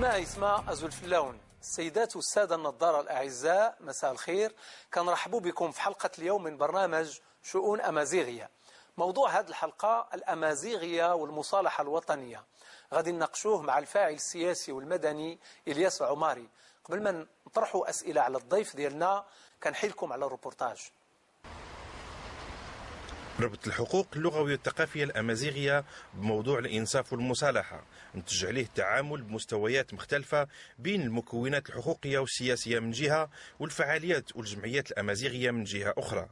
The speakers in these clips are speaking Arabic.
اسماء أزول فلاون. السيدات والسادة النظارة الأعزاء، مساء الخير. كنرحبوا بكم في حلقة اليوم من برنامج شؤون أمازيغية. موضوع هذه الحلقة الأمازيغية والمصالحة الوطنية، غادي نناقشوه مع الفاعل السياسي والمدني إلياس عماري. قبل ما نطرحوا أسئلة على الضيف ديالنا كنحيلكم على الروبورتاج. ربط الحقوق اللغوية والثقافية الأمازيغية بموضوع الإنصاف والمصالحة نتج عليه التعامل بمستويات مختلفة بين المكونات الحقوقية والسياسية من جهة والفعاليات والجمعيات الأمازيغية من جهة أخرى.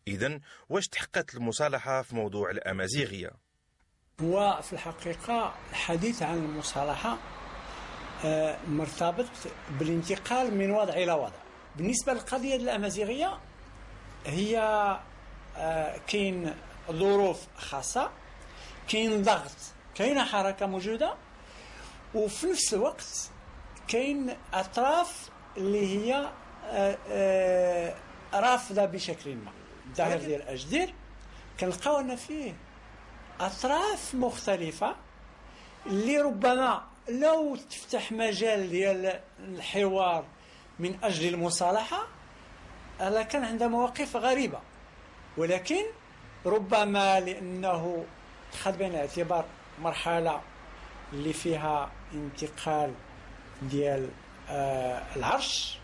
إذن واش تحققت المصالحة في موضوع الأمازيغية؟ وفي الحقيقة الحديث عن المصالحة مرتبط بالانتقال من وضع إلى وضع. بالنسبة للقضية الأمازيغية هي كاين ظروف خاصة، كاين ضغط، كاين حركة موجودة، وفي نفس الوقت كاين أطراف اللي هي رافضة بشكل ما. الظاهر ديال أجدير كنلقاو أن فيه أطراف مختلفة اللي ربما لو تفتح مجال ديال الحوار من أجل المصالحة لكان عندها مواقف غريبة، ولكن ربما لأنه خد بعين الاعتبار مرحلة اللي فيها انتقال ديال العرش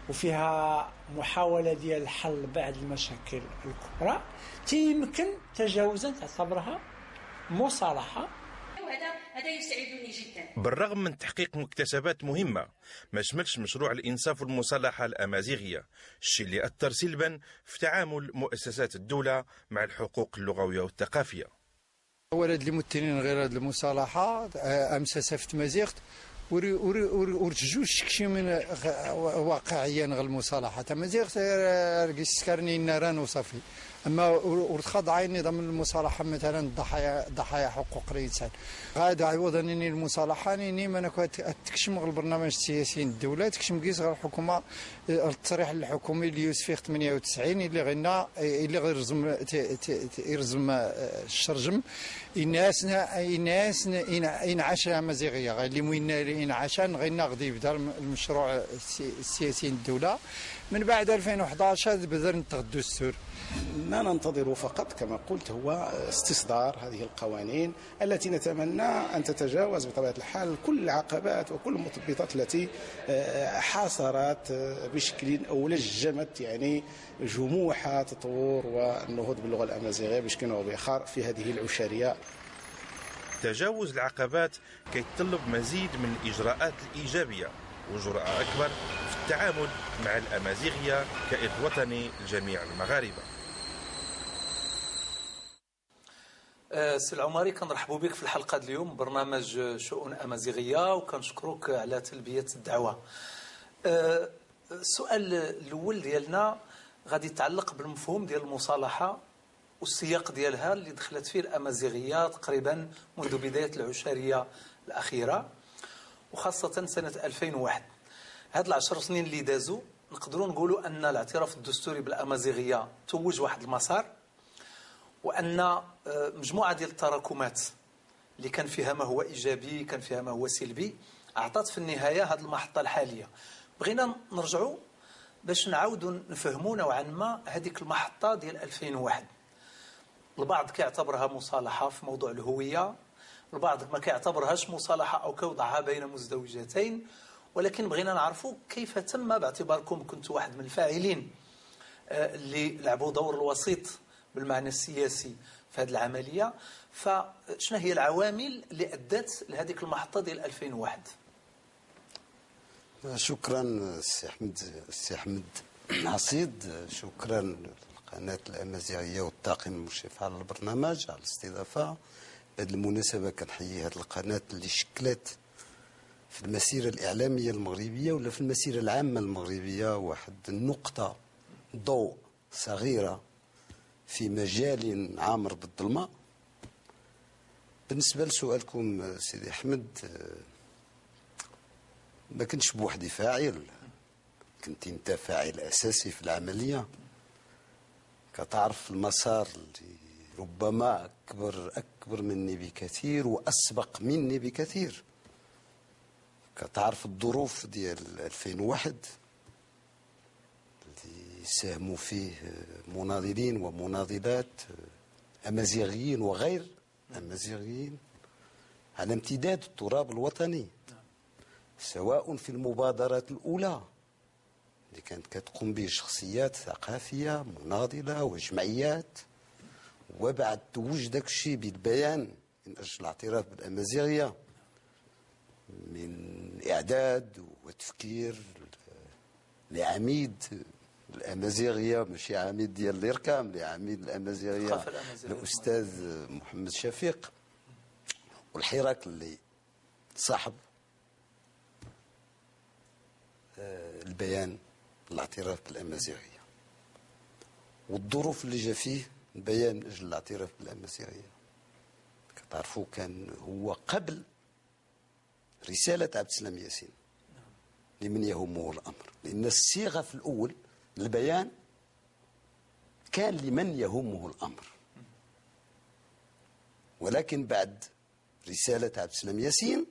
وفيها محاولة ديال حل بعض المشاكل الكبرى، يمكن تجاوزا تعتبرها مصالحة. هذا يسعدني جدا. بالرغم من تحقيق مكتسبات مهمة ما شملش مشروع الإنصاف والمصالحة الأمازيغية، الشيء اللي أثر سلبا في تعامل مؤسسات الدولة مع الحقوق اللغوية والثقافية. أولا الممثلين غير هذه المصالحة أمساسة في تمازيغت ورتجوج شكشي من واقعيا غير المصالحة تمازيغت رقيس كارني ناران وصافي. اما ورتخضع نظام المصالحه مثلا ضحايا حقوق الانسان غادا عوضا اني المصالحه اني ما تكشم غير البرنامج السياسي الدوله تكشم كيس غير الحكومه التصريح الحكومي اللي يوسفيق 98 اللي غينا اللي غير يرزم الشرجم الناس انعاش امازيغيه غير اللي موين انعاشان غينا غادي يبدا المشروع السياسي الدوله من بعد 2011 بدا نتغدو السور. ما ننتظر فقط كما قلت هو استصدار هذه القوانين التي نتمنى أن تتجاوز بطبيعة الحال كل العقبات وكل المثبطات التي حاصرت بشكل أو لجمت يعني جموح تطور والنهوض باللغة الأمازيغية بشكل أو بآخر في هذه العشرية. تجاوز العقبات كيتطلب مزيد من الإجراءات الإيجابية وجرأة أكبر في التعامل مع الأمازيغية كإرث وطني لجميع المغاربة. سي العماري، كنرحبوا بك في الحلقة اليوم برنامج شؤون أمازيغية وكنشكروك على تلبية الدعوة. السؤال الأول ديالنا غادي يتعلق بالمفهوم ديال المصالحة والسياق ديالها اللي دخلت فيه الأمازيغية تقريبا منذ بداية العشرية الأخيرة وخاصة سنة 2001. هاد العشر سنين اللي دازوا نقدروا نقولوا أن الاعتراف الدستوري بالأمازيغية توج واحد المسار، وأن مجموعة ديال التراكمات اللي كان فيها ما هو إيجابي كان فيها ما هو سلبي أعطت في النهاية هذه المحطة الحالية. بغينا نرجعوا باش نعاودوا نفهموا نوعا ما هذيك المحطة ديال 2001. البعض كيعتبرها مصالحة في موضوع الهوية، البعض ما كيعتبرهاش مصالحة أو كوضعها بين مزدوجتين، ولكن بغينا نعرفوا كيف تم باعتباركم كنتوا واحد من الفاعلين اللي لعبوا دور الوسيط بالمعنى السياسي في هذه العملية. فشنو هي العوامل اللي أدت لهذيك المحطة ديال 2001؟ شكرا السي أحمد عصيد، شكرا للقناة الأمازيغية والطاقم المشرف على البرنامج على الاستضافة. بهذه المناسبة كنحيي هذه القناة اللي شكلت في المسيرة الإعلامية المغربية ولا في المسيرة العامة المغربية واحد النقطة ضوء صغيرة في مجال عامر بالظلمة. بالنسبة لسؤالكم سيدي أحمد، ما كنتش بوحدي فاعل، كنت انت فاعل أساسي في العملية. كتعرف المسار اللي ربما أكبر مني بكثير وأسبق مني بكثير كتعرف الظروف ديال 2001 اللي ساهموا فيه مناضلين ومناضلات أمازيغيين وغير أمازيغيين على امتداد التراب الوطني، سواء في المبادرات الأولى اللي كانت كتقوم به شخصيات ثقافية مناضلة وجمعيات، وبعد توج داك الشيء بالبيان من أجل الاعتراف بالأمازيغية، من إعداد وتفكير لعميد الأمازيغية، ماشي عميد ديال الإركام، لعميد الأمازيغية الأستاذ محمد شفيق، والحراك اللي صاحب البيان الاعتراف بالأمازيغية، والظروف اللي جا فيه البيان من أجل الاعتراف بالأمازيغية. كتعرفوا كان هو قبل رسالة عبد السلام ياسين لمن يهمه الأمر، لأن الصيغة في الأول البيان كان لمن يهمه الأمر، ولكن بعد رسالة عبد السلام ياسين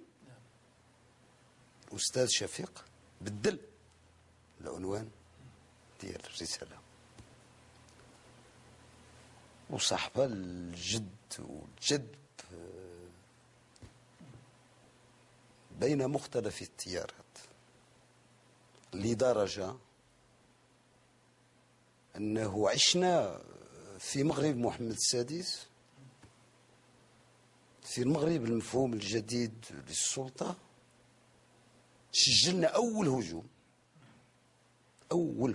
الأستاذ شفيق بدل العنوان ديال الرسالة وصاحبها الجد والجذب بين مختلف التيارات، لدرجة أنه عشنا في مغرب محمد السادس، في المغرب المفهوم الجديد للسلطة، سجلنا أول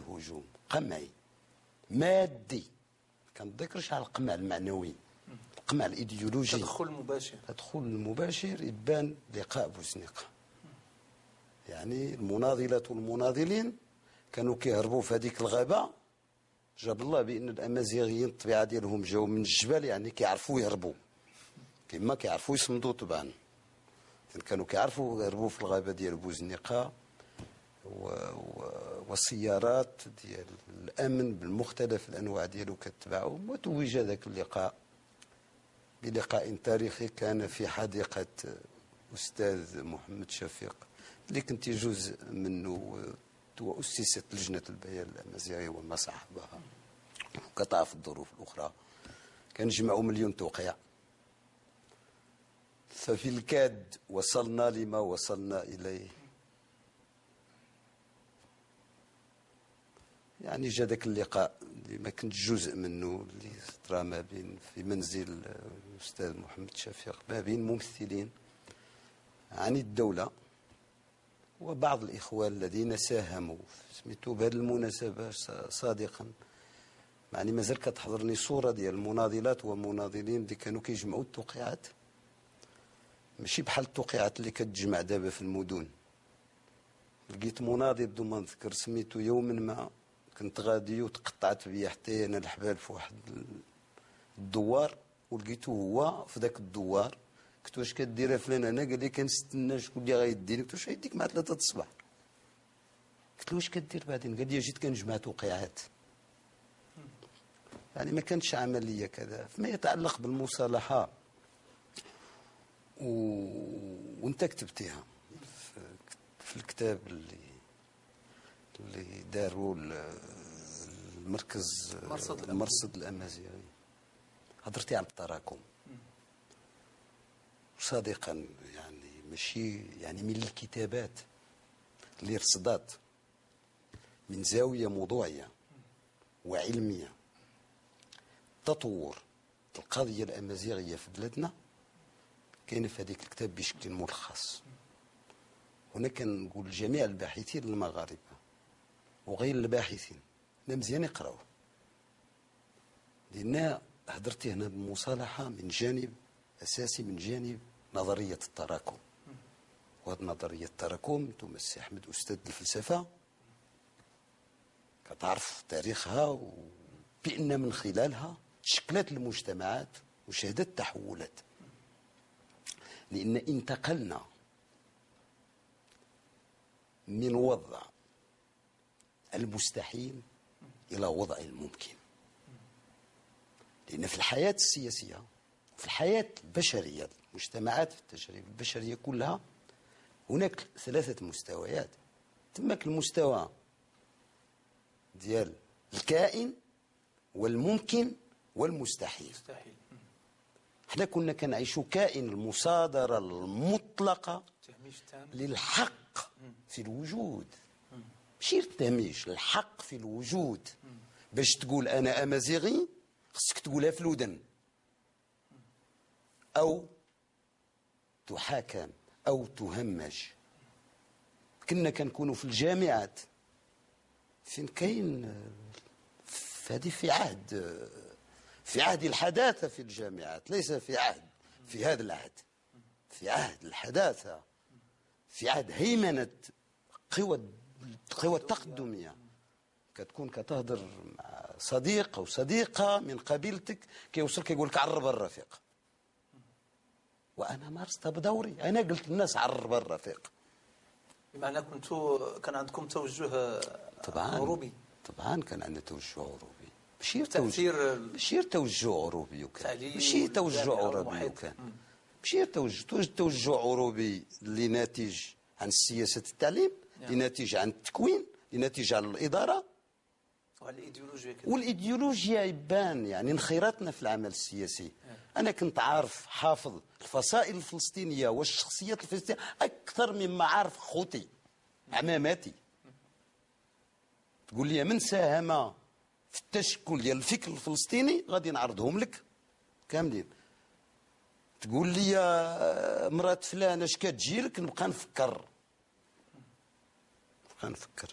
هجوم قمعي مادي، كنذكرش على القمع المعنوي، القمع الإيديولوجي، تدخل المباشر يبان لقاء بوزنيقة. يعني المناضلات والمناضلين كانوا كيهربوا في هذيك الغابة، جاب الله بأن الأمازيغيين الطبيعة ديالهم جاوا من الجبال، يعني كيعرفوا يهربوا كما كيعرفوا يصمدوا طبعا، كانوا كيعرفوا يهربوا في الغابة ديال بوزنيقة، والسيارات ديال الأمن بالمختلف الأنواع ديالو كتبعهم. وتوج ذاك اللقاء بلقاء تاريخي كان في حديقة أستاذ محمد شفيق اللي كنت جزء منه، وأسست لجنة البيان الأمازيغي وما صاحبها، وكتعرف الظروف الأخرى كان جمعوا 1,000,000 توقيع. ففي الكاد وصلنا لما وصلنا إليه. يعني جا ذاك اللقاء اللي ما كنت جزء منه، اللي طرا ما بين في منزل الأستاذ محمد شفيق ما بين ممثلين عن الدولة وبعض الإخوان الذين ساهموا سميتو بهذه المناسبة صادقا. يعني مازال كتحضرني صورة ديال المناضلات ومناضلين اللي كانوا كيجمعوا التوقيعات، ماشي بحال التوقيعات اللي كتجمع دابا في المدن. لقيت مناضل بدون ما نذكر سميتو، يوما ما كنت غادي وتقطعت بيا حتى انا الحبال في واحد الدوار، ولقيتو هو في ذاك الدوار. قلت واش كدير فلان هنا؟ قال لي كنستنى شكون اللي غيديني. قلت واش غيديك مع 3 الصباح؟ قلت له واش كدير بعدين؟ قال لي جيت كنجمع توقيعات. يعني ما كانتش عمليه كذا. فيما يتعلق بالمصالحه وانت كتبتيها في الكتاب اللي داروا المرصد الأمازيغي، هضرتي على التراكم. صادقا يعني ماشي يعني من الكتابات اللي رصدات من زاوية موضوعية وعلمية تطور القضية الأمازيغية في بلادنا، كاين في هذيك الكتاب بشكل ملخص. هنا كنقول لجميع الباحثين المغاربة وغير الباحثين مزيان يقراوه، لأن هضرتي هنا بالمصالحة من جانب أساسي، من جانب نظرية التراكم. وهذه نظرية التراكم انتم السي أحمد أستاذ الفلسفة كتعرف تاريخها، وبأن من خلالها شكلت المجتمعات وشهدت تحولات. لأن انتقلنا من وضع المستحيل إلى وضع الممكن. لأن في الحياة السياسية، في الحياة البشرية، المجتمعات، في التجارب البشرية كلها، هناك 3 مستويات. تماك المستوى ديال الكائن والممكن والمستحيل. مستحيل. احنا كنا كنعيشوا كائن المصادرة المطلقة التهميش التام. للحق في الوجود، ماشي التهميش، الحق في الوجود. باش تقول أنا أمازيغي خصك تقولها في الودن، أو تحاكم أو تهمش. كنا كنكونوا في الجامعات فين كاين هذه في عهد الحداثة في الجامعات، ليس في هذا العهد، في عهد الحداثة، في عهد هيمنة قوى التقدمية. كتكون كتهضر مع صديق أو صديقة من قبيلتك كيوصل كيقول لك عرب الرفيق، وأنا مارستها بدوري، أنا قلت للناس عرب الرفيق. بمعنى كان عندكم توجه عروبي. طبعا كان عندنا توجه عروبي، ماشي توجه عروبي وكان، ماشي توجه عروبي وكان، ماشي توجه عروبي اللي ناتج عن سياسة التعليم، اللي ناتج عن التكوين، اللي ناتج عن الإدارة والإيديولوجيا يبان يعني انخراطنا في العمل السياسي. أنا كنت عارف حافظ الفصائل الفلسطينية والشخصيات الفلسطينية أكثر مما عارف خوتي عماماتي. تقول لي من ساهم في التشكل ديال الفكر الفلسطيني غادي نعرضهم لك كاملين. تقول لي يا مرات فلان اش كتجي لك، نبقى نفكر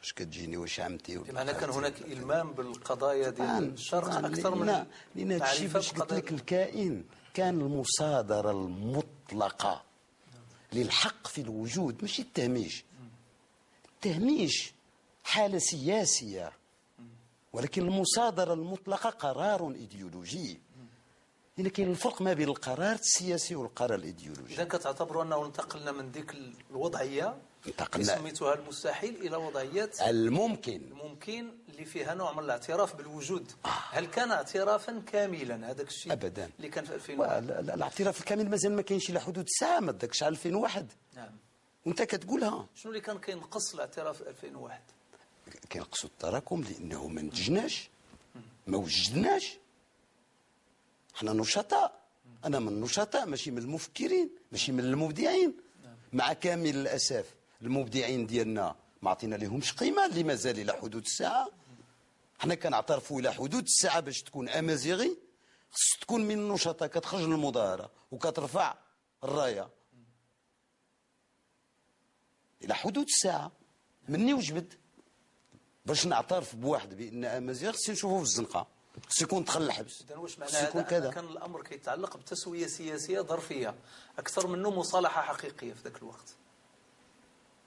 اش كتجيني، واش عمتي. بمعنى كان هناك إلمام بالقضايا ديال الشرق أكثر من لأن هادشي باش قلت لك الكائن كان المصادرة المطلقة للحق في الوجود، ماشي التهميش. التهميش حالة سياسية، ولكن المصادرة المطلقة قرار إيديولوجي. هنا كاين الفرق ما بين القرار السياسي والقرار الإيديولوجي. إذا كتعتبروا أنه انتقلنا من ديك الوضعية اللي سميتوها المستحيل إلى وضعية الممكن اللي فيها نوع من الاعتراف بالوجود. هل كان اعترافا كاملا هذاك الشيء أبدا اللي كان في 2001؟ الاعتراف الكامل مازال ما كاينش إلى حدود الساعة، ما داكش 2001. نعم. وانت كتقولها شنو اللي كان كينقص الاعتراف في 2001؟ كينقصوا التراكم لأنه ما نتجناش، ما وجدناش. احنا نشطاء، أنا من النشطاء ماشي من المفكرين، ماشي من المبدعين. مع كامل الأسف المبدعين ديالنا ما عطينا لهمش قيمة اللي مازال إلى حدود الساعة. احنا كنعترفوا إلى حدود الساعة باش تكون أمازيغي خص تكون من النشطاء، كتخرج للمظاهرة وكترفع الراية إلى حدود الساعة. مني وجبد باش نعترف بواحد بأن أمازيغ خصني نشوفه في الزنقة، خص يكون دخل الحبس. إذا واش معنى هذا؟ كان الأمر كيتعلق بتسوية سياسية ظرفية أكثر منه مصالحة حقيقية في ذاك الوقت.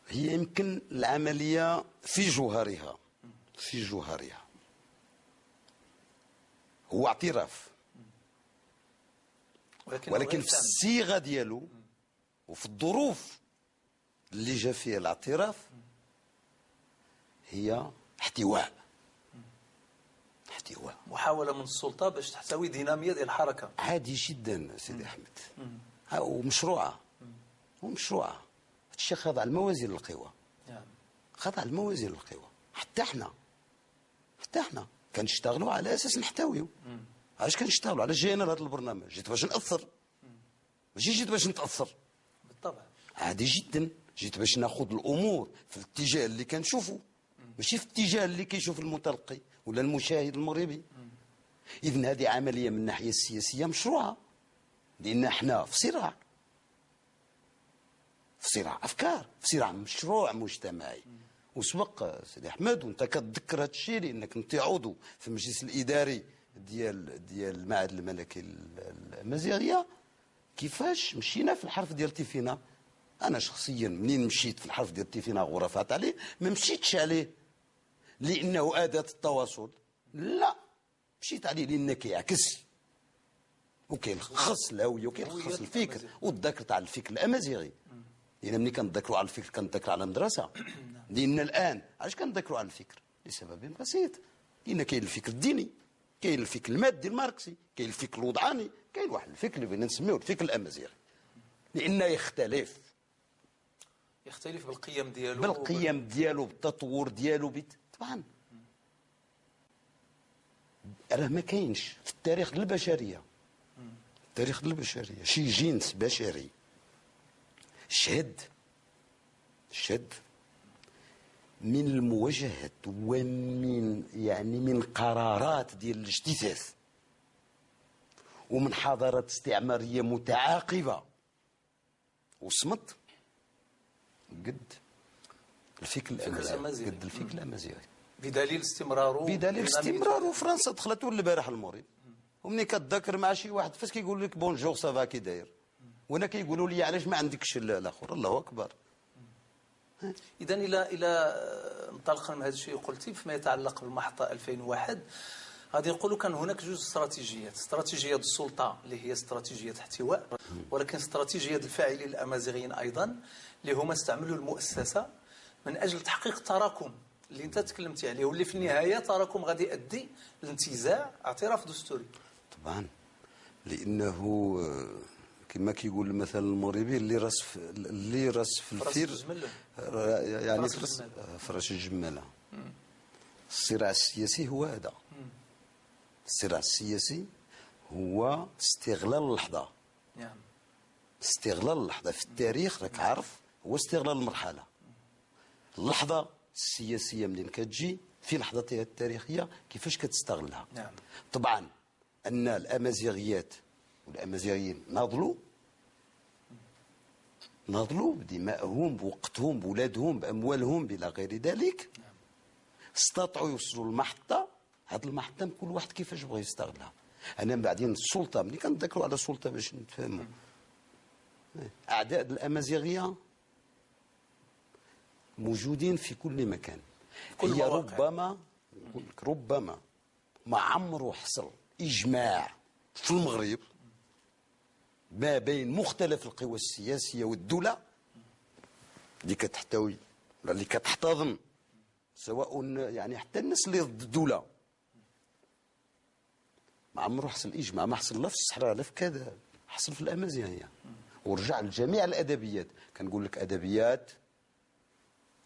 هي يمكن العملية في جوهرها هو اعتراف، ولكن في الصيغة ديالو وفي الظروف اللي جا فيها الاعتراف هي احتواء، محاولة من السلطة باش تحتوي دينامية ديال الحركة. عادي جدا سيدي أحمد، ومشروعة هادشي خاضع الموازين القوى، خاضع الموازين القوى. حتى احنا كنشتغلوا على اساس نحتويو. علاش كنشتغلوا؟ علاش جينا لهذا البرنامج؟ جيت باش نأثر، ماشي جيت باش نتأثر. بالطبع عادي جدا، جيت باش ناخذ الامور في الاتجاه اللي كنشوفه، ماشي في الاتجاه اللي كيشوف المتلقي ولا المشاهد المغربي. اذن هذه عمليه من الناحيه السياسيه مشروعه، لان احنا في صراع افكار، في صراع مشروع مجتمعي. وسبق سيدي احمد وانت كتذكر هذا الشيء لانك انت عضو في المجلس الاداري ديال المعهد الملكي الامازيغيه، كيفاش مشينا في الحرف ديال تيفينا. انا شخصيا منين مشيت في الحرف ديال تيفينا غرفات عليه، ما مشيتش عليه لانه اداه التواصل، لا، مشيت عليه لانه كيعكس وكيلخص الهويه وكيلخص الفكر والذكر تاع الفكر الامازيغي. لان ملي كنذكروا على الفكر كنذكر على مدرسه. لان الان علاش كنذكروا على الفكر؟ لسبب بسيط، لان كاين الفكر الديني، كاين الفكر المادي الماركسي، كاين الفكر الوضعاني، كاين واحد الفكر اللي بغينا نسميوه الفكر الامازيغي، لانه يختلف. يختلف بالقيم ديالو، بالقيم ديالو، بالتطور ديالو، طبعا راه ما كاينش في التاريخ ديال البشريه، التاريخ ديال البشريه شي جنس بشري شهد من المواجهات ومن يعني من قرارات ديال الاجتثاث ومن حضارات استعماريه متعاقبه وصمت قد الفكر الامازيغي، قد الفكر الامازيغي، بدليل استمراره. فرنسا دخلته البارح المغرب، ومني كتذكر مع شي واحد فاش كيقول لك بونجور سافا كي داير، وانا كيقولوا لي علاش ما عندكش الاخر. الله اكبر. اذا الى انطلقنا من هذا الشيء قلتي فيما يتعلق بالمحطه 2001، غادي نقولوا كان هناك جوج استراتيجيات، استراتيجيه السلطه اللي هي استراتيجيه احتواء، ولكن استراتيجيه الفاعلين الامازيغيين ايضا اللي هما استعملوا المؤسسه من اجل تحقيق التراكم اللي انت تكلمتي عليه، واللي في النهايه تراكم غادي يؤدي لانتزاع اعتراف دستوري. طبعا لانه كما كيقول المثل المغربي اللي راس في الفير يعني فراش الجماله. الصراع السياسي هو هذا، الصراع السياسي هو استغلال اللحظه. نعم. استغلال اللحظه في التاريخ راك عارف هو استغلال المرحله. اللحظه السياسيه منين كتجي في لحظتها التاريخيه كيفاش كتستغلها. نعم. طبعا ان الامازيغيات والامازيغيين ناضلوا بدمائهم، بوقتهم، بولادهم، باموالهم، بلا غير ذلك. نعم. استطاعوا يوصلوا للمحطه، هذه المحطه كل واحد كيفاش بغى يستغلها. انا بعدين السلطه ملي كنذكروا على السلطه باش نتفاهموا، اعداء الامازيغيه موجودين في كل مكان. هي ربما ما عمرو حصل اجماع في المغرب ما بين مختلف القوى السياسيه والدوله اللي كتحتوي ولا اللي كتحتضن، سواء يعني حتى الناس اللي ضد الدوله، ما عمرو حصل اجماع، ما حصل لا في الصحراء لا في كذا، حصل في الامازيغيه. ورجع لجميع الادبيات، كنقول لك ادبيات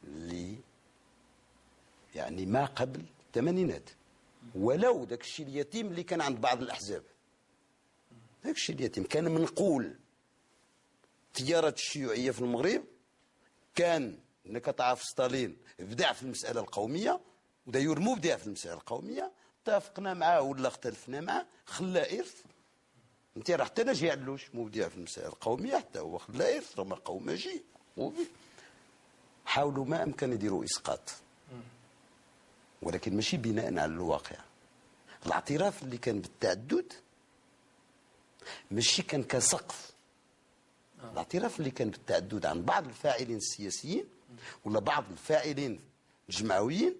اللي يعني ما قبل الثمانينات، ولو داك الشيء اليتيم اللي كان عند بعض الاحزاب، داك الشيء اليتيم كان منقول. التيارات الشيوعيه في المغرب كان انك تعرف ستالين بدع في المساله القوميه، وداير مبدع في المساله القوميه، اتفقنا معاه ولا اختلفنا معاه، خلى ارث. انت راه حتى ناجي علوش مبدع في المسائل القوميه، حتى هو خلى ارث، راه قومجي. حاولوا ما امكن يديروا اسقاط، ولكن ماشي بناء على الواقع. الاعتراف اللي كان بالتعدد ماشي كان كسقف. الاعتراف اللي كان بالتعدد عن بعض الفاعلين السياسيين ولا بعض الفاعلين الجمعويين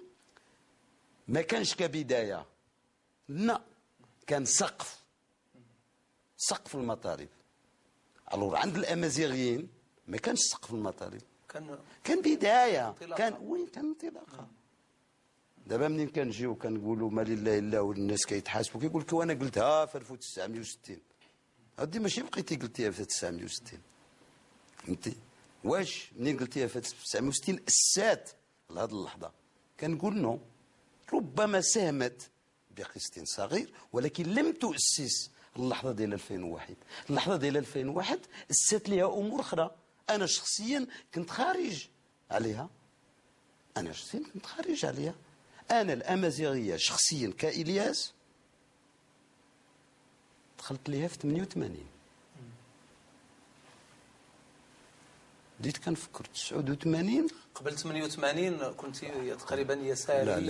ما كانش كبدايه، لا، كان سقف المطالب. الور عند الامازيغيين ما كانش سقف المطالب، كان بدايه، كان انطلاقه. دابا منين كنجيو كنقولوا ما لله الا والناس كيتحاسبوا، كيقول لك وانا قلتها في 1960. هادي ماشي بقيتي قلتيها في 1960، فهمتي؟ واش منين قلتيها في 1960 اسات لهذه اللحظه؟ كنقول نو، ربما ساهمت بقسط صغير، ولكن لم تؤسس اللحظه ديال 2001. اللحظه ديال 2001 اسات ليها امور اخرى. انا شخصيا كنت خارج عليها. انا الامازيغيه شخصيا كإلياس دخلت ليها في 88. بديت كنفكر 89. قبل 88 كنت تقريبا يساري.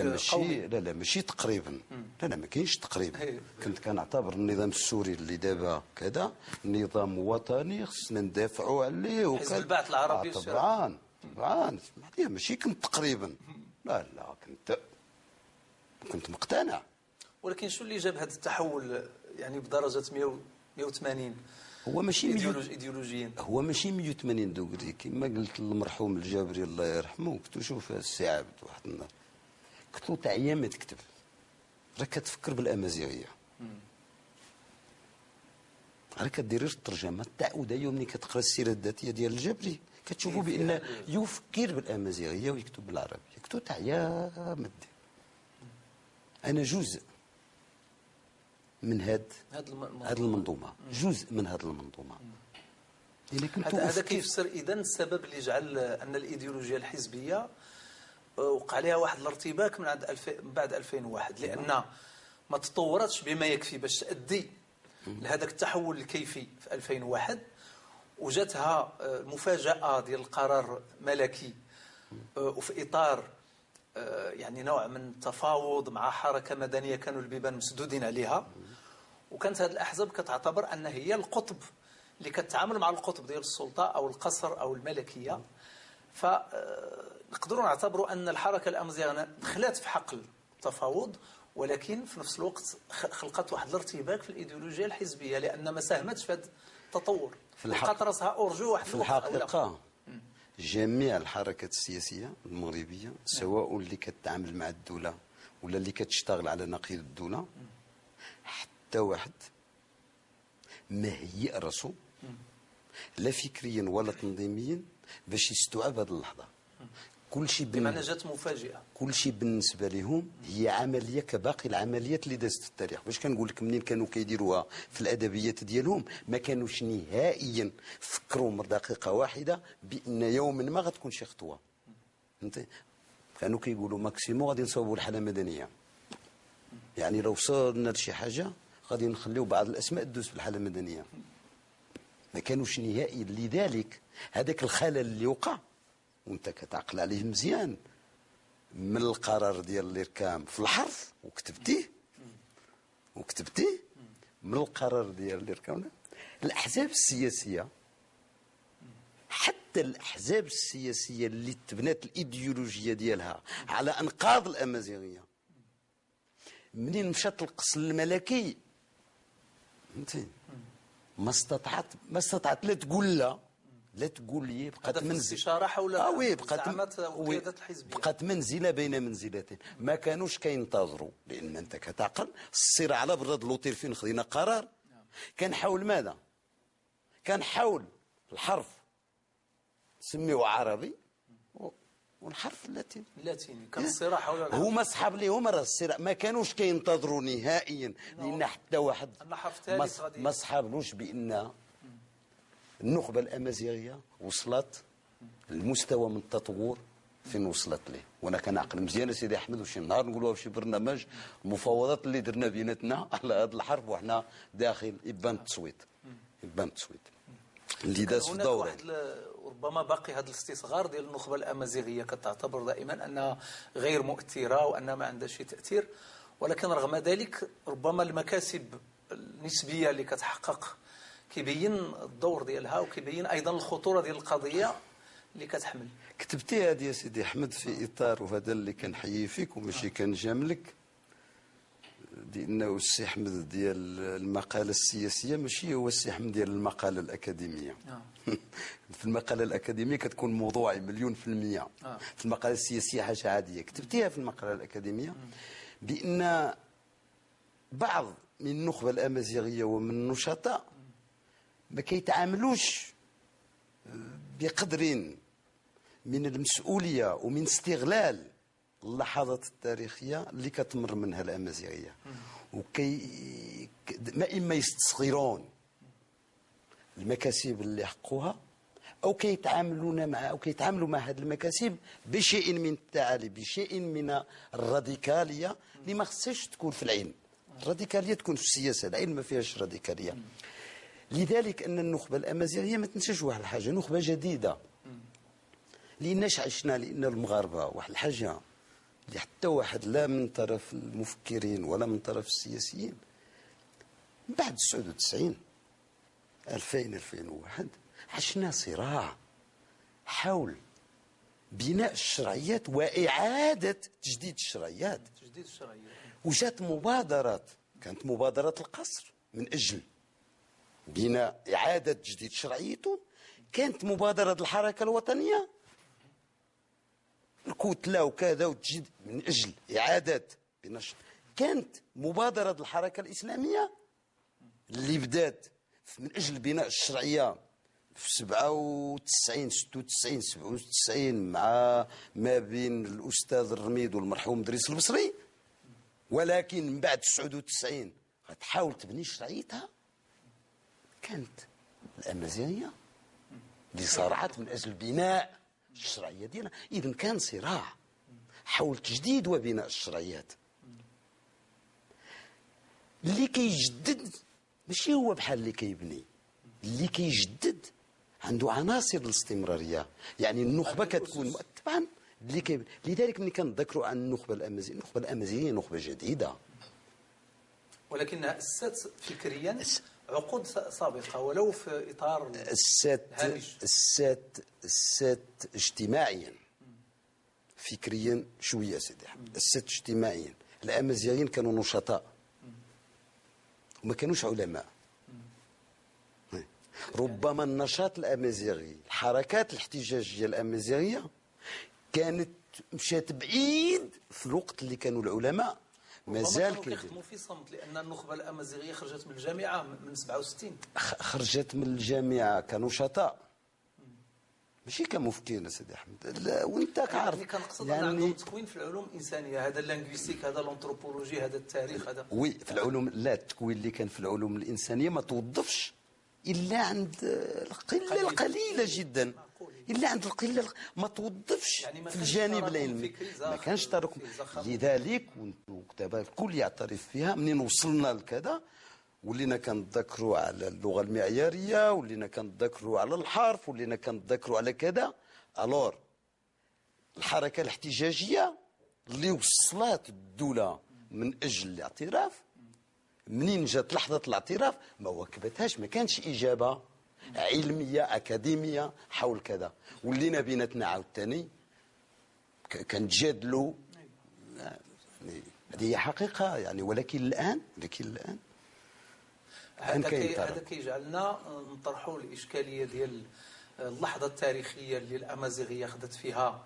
لا ماشي تقريبا. لا ما كاينش تقريبا. كنت كنعتبر النظام السوري اللي دابا كذا نظام وطني خصنا ندافعوا عليه حزب البعث العربي. طبعا ماشي كنت تقريبا. لا كنت مقتنع. ولكن شو اللي جاب هذا التحول يعني بدرجه 180؟ هو ماشي ايديولوجيا. هو ماشي 180 دوغري كما قلت للمرحوم الجابري الله يرحمه. قلت له شوف السي عابد واحد النهار، قلت له تاع ايام ما تكتب راك كتفكر بالامازيغيه، راك كدير الترجمه تاع ودايو ملي كتقرا السيره الذاتيه ديال الجابري كتشوفوا بان يفكر بالامازيغيه ويكتب بالعربيه، يكتب تاع يا مدي. انا جزء من هذه المنظومه، جزء من هذه المنظومه. هذا كيفسر اذا السبب اللي جعل ان الايديولوجيا الحزبيه وقع عليها واحد الارتباك من بعد 2001، لان ما تطورتش بما يكفي باش تؤدي لهذاك التحول الكيفي في 2001، وجاتها المفاجاه ديال القرار ملكي وفي اطار يعني نوع من التفاوض مع حركه مدنيه كانوا البيبان مسدودين عليها، وكانت هذه الاحزاب كتعتبر ان هي القطب اللي كتعامل مع القطب ديال السلطه او القصر او الملكيه. فنقدروا نعتبروا ان الحركه الامازيغيه دخلت في حقل التفاوض، ولكن في نفس الوقت خلقت واحد الارتباك في الايديولوجيا الحزبيه لان ما ساهمتش في هذا التطور، لقات راسها اورجو واحد في الحقيقه جميع الحركات السياسيه المغربيه سواء اللي كتعامل مع الدوله ولا اللي كتشتغل على نقيض الدوله، حتى واحد ما هيئ راسو لا فكريا ولا تنظيميا باش يستوعب هذه اللحظه. كل شيء بمعنى جات مفاجئه، كل شيء بالنسبه لهم هي عمليه كباقي العمليات اللي دازت في التاريخ. باش كنقول لك منين كانوا كيديروها في الادبيات ديالهم ما كانوش نهائيا فكروا من دقيقه واحده بان يوما ما غتكون شي خطوه. فهمتي؟ كانوا كيقولوا ماكسيمو غادي نصوبوا الحاله المدنيه، يعني لو وصلنا لشي حاجه غادي نخليو بعض الاسماء تدوز في الحاله المدنيه. ما كانوش نهائيا. لذلك هذاك الخلل اللي وقع وانت كتعقل عليه مزيان من القرار ديال الاركام في الحرف وكتبتيه من القرار ديال الاركام. الاحزاب السياسيه، حتى الاحزاب السياسيه اللي تبنات الايديولوجيه ديالها على انقاض الامازيغيه، منين مشات القصر الملكي فهمتي ما استطعت لا تقول لا تقول لي بقات منزله حول زعامات وقياده الحزبيه، بقات منزله بين منزلتين. ما كانوش كينتظروا، لان انت كتعقل الصراع على براد لوطير فين خدينا قرار كان حول ماذا؟ كان حول الحرف سميوه عربي والحرف اللاتيني. كان الصراع حول هما صحاب ليهم راه الصراع ما كانوش كينتظروا نهائيا، لان حتى واحد ما صحابلوش بان النخبه الامازيغيه وصلت المستوى من التطور فين وصلت ليه. وانا كنعقل مزيان سيدي احمد وشي نهار نقولوها في شي برنامج المفاوضات اللي درنا بيناتنا على هذا الحرب وحنا داخل ابان التصويت اللي داز في دوره. ربما باقي هذا الاستصغار ديال النخبه الامازيغيه كتعتبر دائما انها غير مؤثره وانها ما عندها شي تاثير، ولكن رغم ذلك ربما المكاسب النسبيه اللي كتحقق كيبين الدور ديالها وكيبين ايضا الخطوره ديال القضيه اللي كتحمل. كتبتي هذه يا سيدي احمد في اطار، وهذا اللي كنحيي فيك وماشي كنجاملك، لانه السي احمد ديال المقاله السياسيه ماشي هو السي احمد ديال المقاله الاكاديميه. في المقاله الاكاديميه كتكون موضوعي 100%. في المقاله السياسيه حاجه عاديه. كتبتيها في المقاله الاكاديميه بان بعض من النخبه الامازيغيه ومن النشطاء ما كيتعاملوش بقدر من المسؤوليه ومن استغلال اللحظات التاريخيه اللي كتمر منها الامازيغيه، ما اما يستصغرون المكاسب اللي حقوها او كيتعاملوا مع هذه المكاسب بشيء من التعالي، بشيء من الراديكاليه اللي ما خصهاش تكون في العلم. الراديكاليه تكون في السياسه، العلم ما فيهاش راديكاليه. لذلك ان النخبه الامازيغيه ما تنساش واحد الحاجه، نخبه جديده. لاناش عشنا، لان المغاربه واحد الحاجه اللي حتى واحد لا من طرف المفكرين ولا من طرف السياسيين بعد 99 2001 عشنا صراع حول بناء الشرعيات واعاده تجديد الشرعيات. وجات مبادرات، كانت مبادرات القصر من اجل بناء اعاده تجديد شرعيته، كانت مبادره الحركه الوطنيه الكتله وكذا وتجديد من اجل اعاده بنشر، كانت مبادره الحركه الاسلاميه اللي بدات من اجل بناء الشرعيه في 97 96 97 مع ما بين الأستاذ الرميد والمرحوم دريس البصري، ولكن من بعد 99 غتحاول تبني شرعيتها. كانت الأمازيغية اللي صارعت من أجل بناء الشرعية ديالها. إذن كان صراع حول تجديد وبناء الشرعيات. اللي كيجدد ماشي هو بحال اللي كيبني، اللي كيجدد عنده عناصر الاستمرارية. يعني النخبة كتكون طبعا اللي كيبني. لذلك ملي كنذكروا عن النخبة الأمازيغية هي نخبة جديدة، ولكنها أسست فكريا عقود سابقة ولو في إطار السات اجتماعيا، فكريا شوية سيدي أحمد. السات اجتماعيا. الأمازيغيين كانوا نشطاء وما كانوش علماء. ربما النشاط الأمازيغي، الحركات الاحتجاجية الأمازيغية كانت مشات بعيد في الوقت اللي كانوا العلماء مازال كيخدموا في صمت، لأن النخبة الأمازيغية خرجت من الجامعة من 67. خرجت من الجامعة كنشطاء ماشي كمفكرين سيدي أحمد. وانت كعارف يعني كنقصد يعني عندهم تكوين في العلوم الإنسانية، هذا اللانغويستيك، هذا الانثروبولوجي، هذا التاريخ، هذا في العلوم. لا، التكوين اللي كان في العلوم الإنسانية ما توظفش إلا عند القلة القليلة جدا، إلا عند القلة ما توظفش يعني في الجانب العلمي، ما كانش تراكم. لذلك الكل يعترف فيها. منين وصلنا لكذا ولينا كنتذكروا على اللغة المعيارية، ولينا كنتذكروا على الحرف، ولينا كنتذكروا على كذا. ألور الحركة الاحتجاجية اللي وصلت الدولة من أجل الاعتراف، منين جات لحظة الاعتراف ما واكبتهاش، ما كانش إجابة علمية أكاديمية حول كذا. ولينا بيناتنا عاوتاني كنتجادلوا. هذه هي حقيقة يعني. ولكن الآن هذا كيجعلنا نطرحوا الإشكالية ديال اللحظة التاريخية اللي الأمازيغية خدت فيها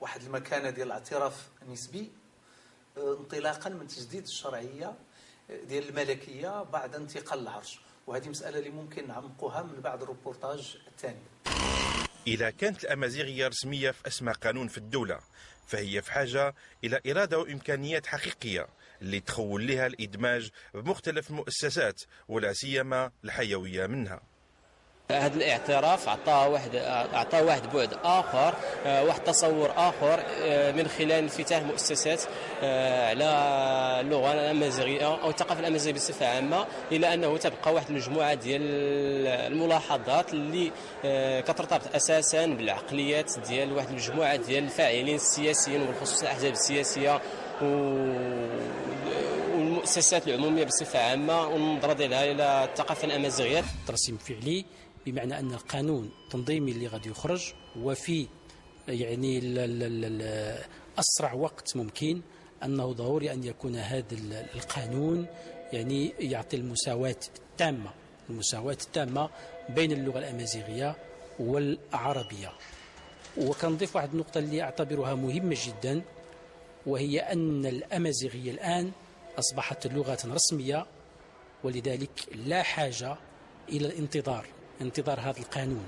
واحد المكانة ديال الاعتراف نسبي، انطلاقا من تجديد الشرعية ديال الملكية بعد انتقال العرش. وهذه مسألة اللي ممكن نعمقوها من بعد الروبورتاج الثاني. إذا كانت الأمازيغية رسمية في أسمى قانون في الدولة، فهي في حاجة إلى إرادة وإمكانيات حقيقية اللي تخول لها الإدماج بمختلف المؤسسات ولا سيما الحيوية منها. هذا الاعتراف أعطاه واحد بعد آخر، واحد تصور آخر من خلال انفتاح المؤسسات على اللغة الأمازيغية أو الثقافة الأمازيغية بصفة عامة، إلى أنه تبقى واحد المجموعة ديال الملاحظات اللي كترتبط أساسا بالعقليات ديال واحد المجموعة ديال الفاعلين السياسيين وبالخصوص الأحزاب السياسية والمؤسسات العمومية بصفة عامة، والنظرة ديالها إلى الثقافة الأمازيغية. ترسيم فعلي بمعنى أن القانون التنظيمي اللي غادي يخرج وفي يعني أسرع وقت ممكن، أنه ضروري أن يكون هذا القانون يعني يعطي المساواة التامة بين اللغة الأمازيغية والعربية. وكنضيف واحد النقطة اللي أعتبرها مهمة جدا، وهي أن الأمازيغية الآن أصبحت لغة رسمية، ولذلك لا حاجة إلى انتظار هذا القانون،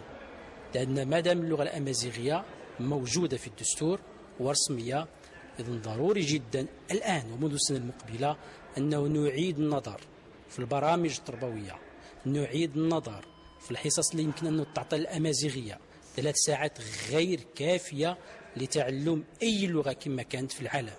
لأن ما دام اللغة الأمازيغية موجودة في الدستور ورسمية، إذن ضروري جدا الآن ومنذ السنة المقبلة أنه نعيد النظر في البرامج التربوية، نعيد النظر في الحصص اللي يمكن أن تعطى الأمازيغية 3 ساعات غير كافية لتعلم أي لغة كما كانت في العالم.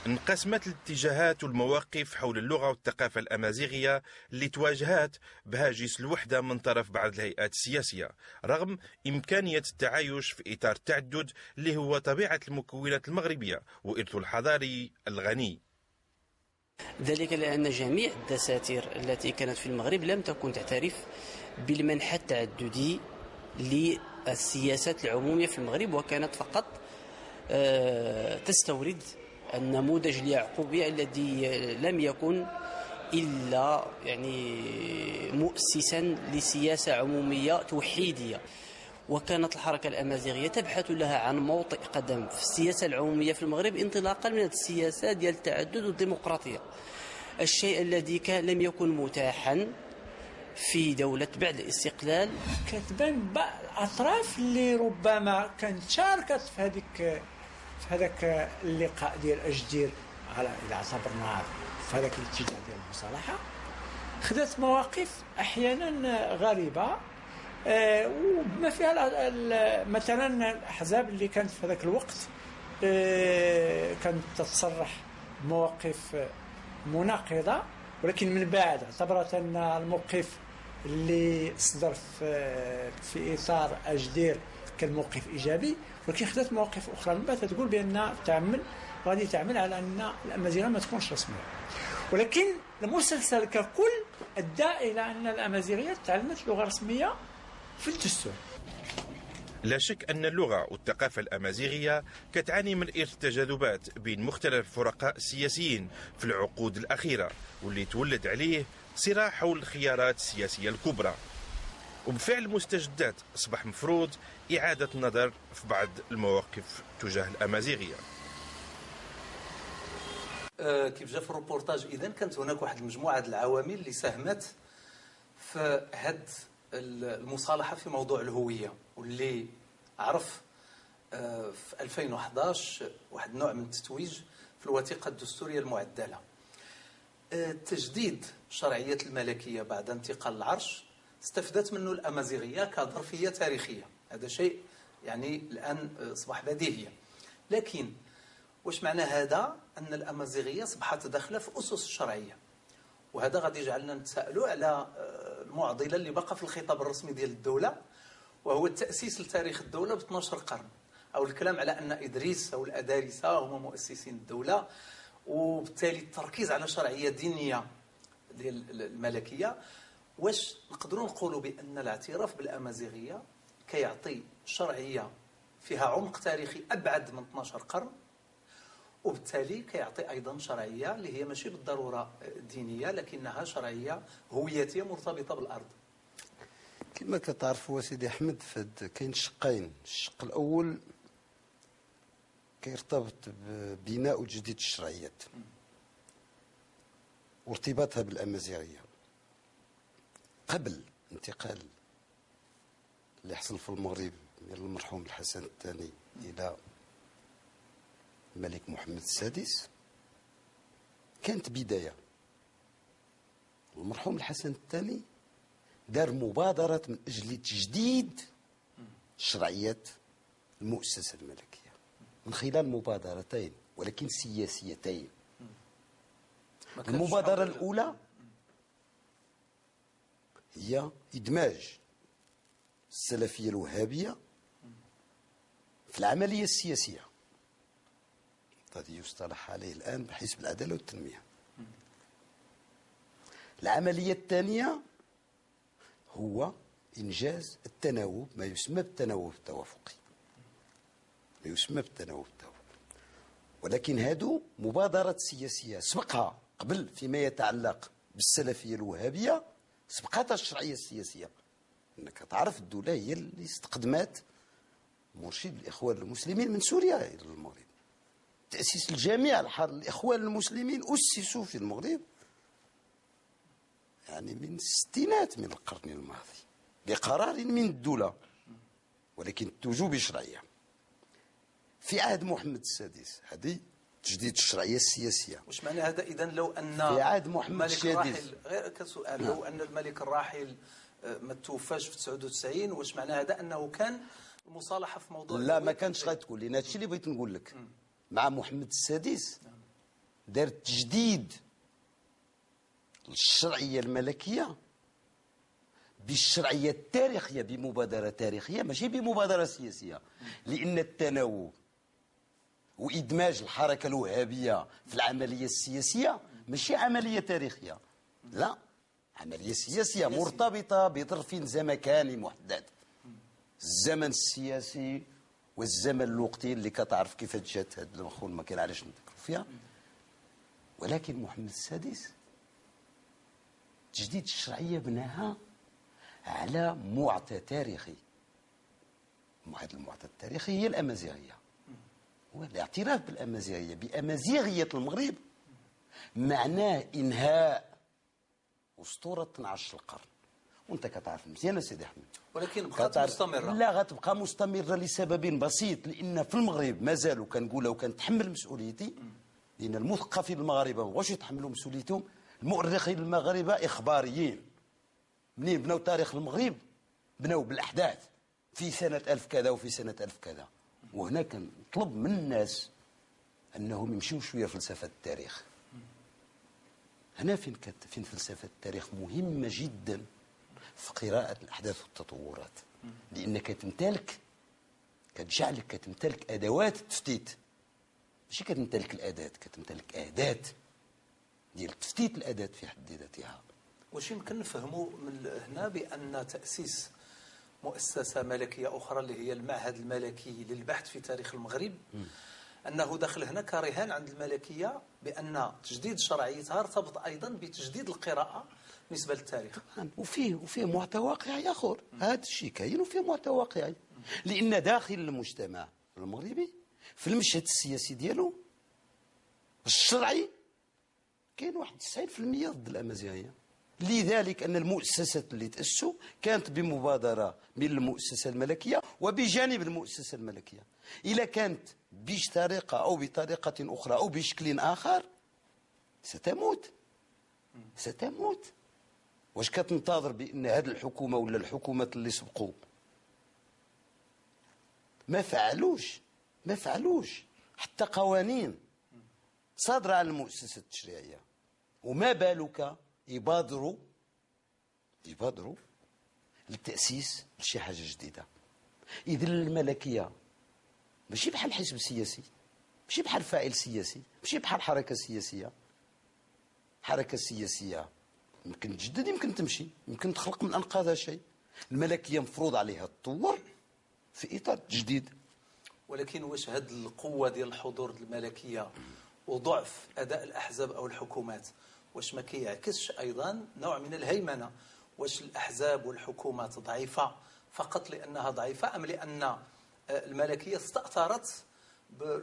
انقسمت الاتجاهات والمواقف حول اللغة والثقافة الأمازيغية اللي تواجهات بهاجس الوحدة من طرف بعض الهيئات السياسية، رغم إمكانية التعايش في إطار التعدد اللي هو طبيعة المكونات المغربية وإرث الحضاري الغني. ذلك لأن جميع الدساتير التي كانت في المغرب لم تكن تعترف بالمنح التعددي للسياسات العمومية في المغرب، وكانت فقط تستورد النموذج اليعقوبي الذي لم يكن إلا يعني مؤسسا لسياسة عمومية توحيدية. وكانت الحركة الأمازيغية تبحث لها عن موطئ قدم في السياسة العمومية في المغرب، انطلاقا من السياسة ديال التعدد والديمقراطية، الشيء الذي لم يكن متاحا في دولة بعد الاستقلال. كتبان الأطراف اللي ربما كانت شاركت في هذاك اللقاء ديال أجدير، على إذا اعتبرناه في هذاك الاتجاه ديال المصالحة، خذت مواقف أحيانا غريبة، وبما فيها مثلا الأحزاب اللي كانت في هذاك الوقت كانت تتصرح مواقف مناقضة، ولكن من بعد اعتبرت أن الموقف اللي صدر في إطار أجدير كان موقف إيجابي، ولكن خذت مواقف أخرى من بعد تقول بأن غادي تعمل على أن الأمازيغية ما تكونش رسمية. ولكن المسلسل ككل أدى إلى أن الأمازيغية تعلمت لغة رسمية في الدستور. لا شك أن اللغة والثقافة الأمازيغية كتعاني من إرث تجاذبات بين مختلف الفرقاء السياسيين في العقود الأخيرة، واللي تولد عليه صراع حول الخيارات السياسية الكبرى. وبفعل المستجدات أصبح مفروض إعادة النظر في بعض المواقف تجاه الأمازيغية. كيف جاء في الروبورتاج، إذن كانت هناك واحد المجموعة العوامل اللي ساهمت في هذه المصالحة في موضوع الهوية، واللي عرف في 2011 واحد نوع من التتويج في الوثيقة الدستورية المعدلة. تجديد شرعية الملكية بعد انتقال العرش استفدت منه الأمازيغية كظرفية تاريخية. هذا شيء يعني الآن أصبح بديهيا. لكن واش معنى هذا؟ أن الأمازيغية أصبحت داخلة في أسس الشرعية، وهذا غادي يجعلنا نتساءلوا على المعضلة اللي بقى في الخطاب الرسمي ديال الدولة، وهو التأسيس لتاريخ الدولة ب 12 قرن، أو الكلام على أن إدريس أو الأدارسة هم مؤسسين الدولة، وبالتالي التركيز على شرعية دينية ديال الملكية. واش نقدروا نقولوا بأن الاعتراف بالأمازيغية كيعطي شرعية فيها عمق تاريخي أبعد من 12 قرن، وبالتالي كيعطي أيضا شرعية اللي هي ماشي بالضرورة دينية، لكنها شرعية هويتية مرتبطة بالأرض؟ كما كتعرفوا سيدي أحمد، كاين شقين. الشق الأول كيرتبط ببناء وتجديد الشرعيات وارتباطها بالأمازيغية. قبل انتقال اللي حصل في المغرب من المرحوم الحسن الثاني إلى الملك محمد السادس كانت بداية. المرحوم الحسن الثاني دار مبادرة من أجل تجديد شرعيات المؤسسة الملكية من خلال مبادرتين ولكن سياسيتين. المبادرة الأولى هي إدماج السلفية الوهابية في العملية السياسية، الذي يصطلح عليه الآن بحزب العدالة والتنمية. العملية الثانية هو إنجاز التناوب، ما يسمى بالتناوب التوافقي، ولكن هذو مبادرة سياسية سبقها قبل فيما يتعلق بالسلفية الوهابية، سبقتها الشرعية السياسية. انك تعرف الدولة هي اللي استقدمت مرشد الإخوان المسلمين من سوريا إلى المغرب. تأسيس الجامعة الإخوان المسلمين أسسوا في المغرب يعني من الستينات من القرن الماضي بقرار من الدولة، ولكن توجوا بشرعية. في عهد محمد السادس هذه تجديد الشرعية السياسية. واش معنى هذا إذن؟ لو أن في عهد محمد السادس، غير كسؤال، لو أن الملك الراحل ما توفاش في 99، واش معنى هذا؟ أنه كان المصالحة في موضوع؟ لا، ما كانش غتقول لي. هذا الشيء اللي بغيت نقول لك. مع محمد السادس دار تجديد الشرعية الملكية بالشرعية التاريخية، بمبادرة تاريخية ماشي بمبادرة سياسية، لأن التناوب وإدماج الحركة الوهابية في العملية السياسية ماشي عملية تاريخية، لا، عملية سياسية مرتبطة بظرف زمكاني محدد، الزمن السياسي والزمن الوقتي اللي كتعرف كيف جات هاد المخون، ما كاين علاش نذكروا فيها. ولكن محمد السادس تجديد الشرعية بناها على معطى تاريخي. هذا المعطى التاريخي هي الأمازيغية، والاعتراف بالأمازيغية بأمازيغية المغرب معناه إنهاء أسطورة 12 القرن، وانت كتعرف مزيان سيدي احمد. ولكن بقات مستمره. لا، غتبقى مستمره لسبب بسيط، لان في المغرب مازالوا كنقولها وكنتحمل مسؤوليتي، لان المثقفين المغاربه ما بغاوش يتحملوا مسؤوليتهم. المؤرخين المغاربه اخباريين، منين بناو تاريخ المغرب بناو بالاحداث في سنه 1000 كذا وفي سنه 1000 كذا. وهنا كنطلب من الناس انهم يمشيو شويه فلسفه التاريخ. هنا فين فلسفه التاريخ مهمه جدا في قراءه الاحداث والتطورات، لانك كتمتلك ادوات التفتيت، ماشي كتمتلك الاداه، كتمتلك اداه ديال تفتيت الاداه في حد ذاتها. واش يمكن نفهموا من هنا بان تاسيس مؤسسه ملكيه اخرى اللي هي المعهد الملكي للبحث في تاريخ المغرب انه داخل هنا كرهان عند الملكيه بان تجديد شرعيتها ارتبط ايضا بتجديد القراءه بالنسبه للتاريخ. وفيه معطى واقعي اخر، هذا الشيء كاين وفيه معطى واقعي، لان داخل المجتمع المغربي في المشهد السياسي ديالو الشرعي كاين واحد 90% ضد الامازيغيه. لذلك ان المؤسسات اللي تاسسوا كانت بمبادره من المؤسسه الملكيه وبجانب المؤسسه الملكيه. اذا كانت بطريقه او بطريقه اخرى او بشكل اخر ستموت. واش كتنتظر بان هذه الحكومه ولا الحكومات اللي سبقوا ما فعلوش حتى قوانين صادره على المؤسسات التشريعيه، وما بالك يبادروا للتاسيس لشي حاجه جديده. اذا الملكيه ماشي بحال حزب سياسي، ماشي بحال فاعل سياسي، ماشي بحال حركه سياسيه. حركه سياسيه يمكن تجدد، يمكن تمشي، يمكن تخلق من انقاذها شيء. الملكيه مفروض عليها تطور في اطار تجديد. ولكن واش هاد القوه ديال الحضور الملكيه وضعف اداء الاحزاب او الحكومات واش ما كيعكسش ايضا نوع من الهيمنه؟ واش الاحزاب والحكومات ضعيفه فقط لانها ضعيفه، ام لان الملكيه استاثرت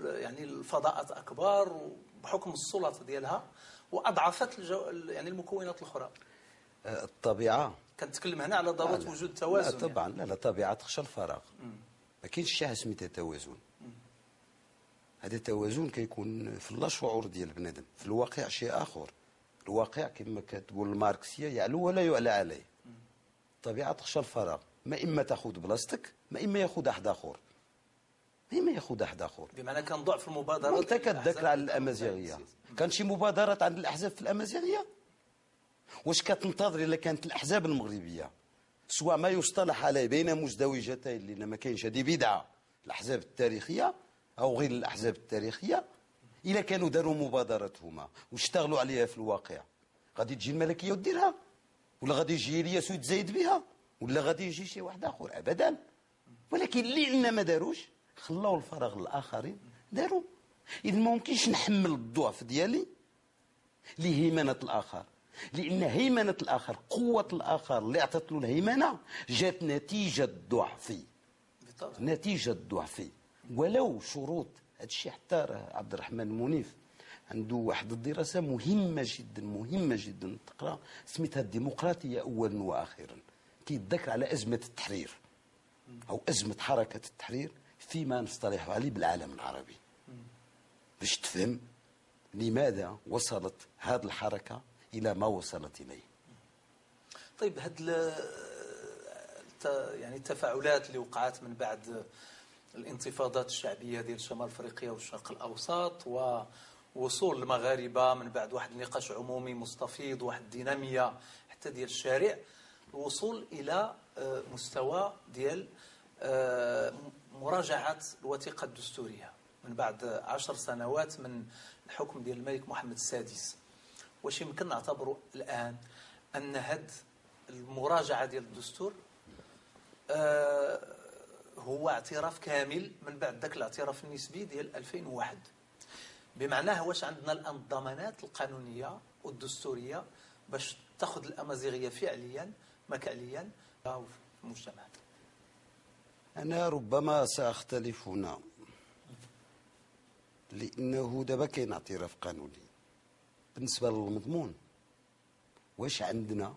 يعني الفضاءات اكبر بحكم السلطه ديالها واضعفت يعني المكونات الاخرى؟ الطبيعه كنتكلم هنا على ضروره وجود توازن. لا طبعا يعني. لا طبيعه تخشى الفراغ. ما كاينش شي حاجه سميتها توازن. هذا التوازن كيكون في اللا شعور ديال بنادم، في الواقع شيء اخر. الواقع كما كتقول الماركسيه يعلو ولا يعلى عليه. الطبيعه تخشى الفراغ، ما اما تاخذ بلاصتك ما اما ياخذ احد اخر. بمعنى كان ضعف المبادرات. انت كتذكر على الامازيغيه، كان شي مبادرات عند الاحزاب في الامازيغيه؟ واش كتنتظر الا كانت الاحزاب المغربيه سواء ما يصطلح عليه بين مزدوجتين، لان ما كاينش، هذه بدعه، الاحزاب التاريخيه او غير الاحزاب التاريخيه، الا كانوا داروا مبادرتهما واشتغلوا عليها في الواقع، غادي تجي الملكيه وديرها؟ ولا غادي يجي الياس ويتزايد بها؟ ولا غادي يجي شي واحد اخر؟ ابدا. ولكن لان ما داروش خلاو الفراغ للاخرين داروا. اذا ما ممكنش نحمل الضعف ديالي لهيمنه الاخر، لان هيمنه الاخر، قوه الاخر اللي عطات له الهيمنه جات نتيجه ضعفي. ولو شروط هذا الشيء حتى عبد الرحمن المنيف عنده واحد الدراسه مهمه جدا تقرا، سميتها الديمقراطيه اولا واخيرا. كيتذكر على ازمه التحرير او ازمه حركه التحرير فيما نصطلح عليه بالعالم العربي، باش تفهم لماذا وصلت هذه الحركه الى ما وصلت اليه. طيب هاد يعني التفاعلات اللي وقعت من بعد الانتفاضات الشعبيه ديال شمال افريقيا والشرق الاوسط ووصول المغاربه من بعد واحد النقاش عمومي مستفيض، واحد الديناميه حتى ديال الشارع، الوصول الى مستوى ديال مراجعه الوثيقه الدستوريه من بعد 10 سنوات من الحكم ديال الملك محمد السادس. واش يمكن نعتبروا الان ان هاد المراجعه ديال الدستور هو اعتراف كامل من بعد ذاك الاعتراف النسبي ديال 2001؟ بمعناه واش عندنا الان الضمانات القانونيه والدستوريه باش تاخذ الامازيغيه فعليا مكعليا في المجتمع؟ انا ربما ساختلف هنا، لانه دابا كاين اعتراف قانوني. بالنسبه للمضمون واش عندنا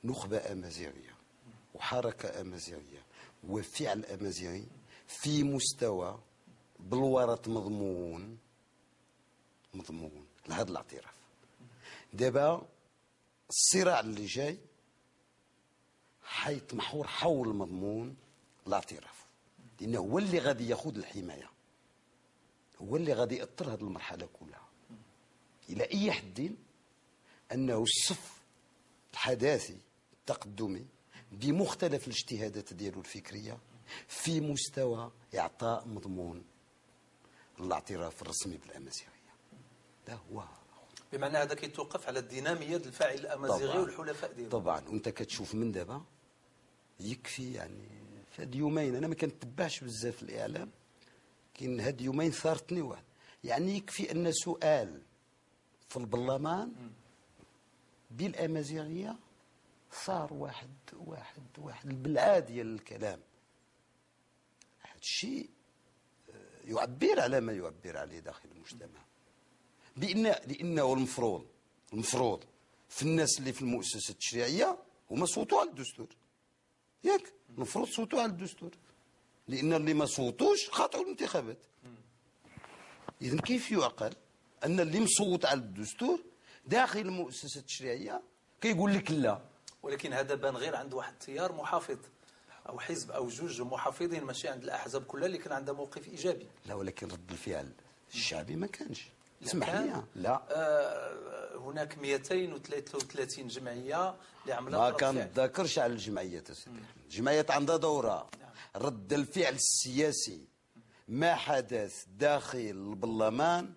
نخبة أمازيغية وحركة أمازيغية وفعل أمازيغي في مستوى بلورة مضمون لهذا الاعتراف. دابا الصراع اللي جاي حيث محور حول مضمون الاعتراف، لأنه هو اللي غادي ياخذ الحماية، هو اللي غادي يأثر هذه المرحلة كلها إلى أي حد أنه الصف الحداثي التقدمي بمختلف الاجتهادات ديالو الفكرية في مستوى إعطاء مضمون الاعتراف الرسمي بالأمازيغية. ده هو بمعنى هذا كيتوقف على الدينامية الفاعل الأمازيغي والحلفاء ديالو. طبعا وانت كتشوف من دابا يكفي يعني في هاد يومين انا ما كنتبعش بزاف الاعلام، كاين هاد يومين ثارتني واحد يعني يكفي ان سؤال في البرلمان بالامازيغيه صار واحد البلعه ديال الكلام. هذا الشيء يعبر على ما يعبر عليه داخل المجتمع، لانه المفروض في الناس اللي في المؤسسات التشريعيه هما صوتوا على الدستور، ياك المفروض صوتوا على الدستور، لان اللي ما صوتوش خاطئوا الانتخابات. اذا كيف يعقل ان اللي مصوت على الدستور داخل المؤسسات التشريعيه كيقول لك لا؟ ولكن هذا بان غير عند واحد التيار محافظ او حزب او جوج محافظين، ماشي عند الاحزاب كلها اللي كان عندها موقف ايجابي. لا ولكن رد الفعل الشعبي ما كانش. اسمح لي لا هناك 233 جمعيه اللي عملت ما كنتذكرش على الجمعيات اسيدي. الجمعيات عندها دوره. رد الفعل السياسي ما حدث داخل البرلمان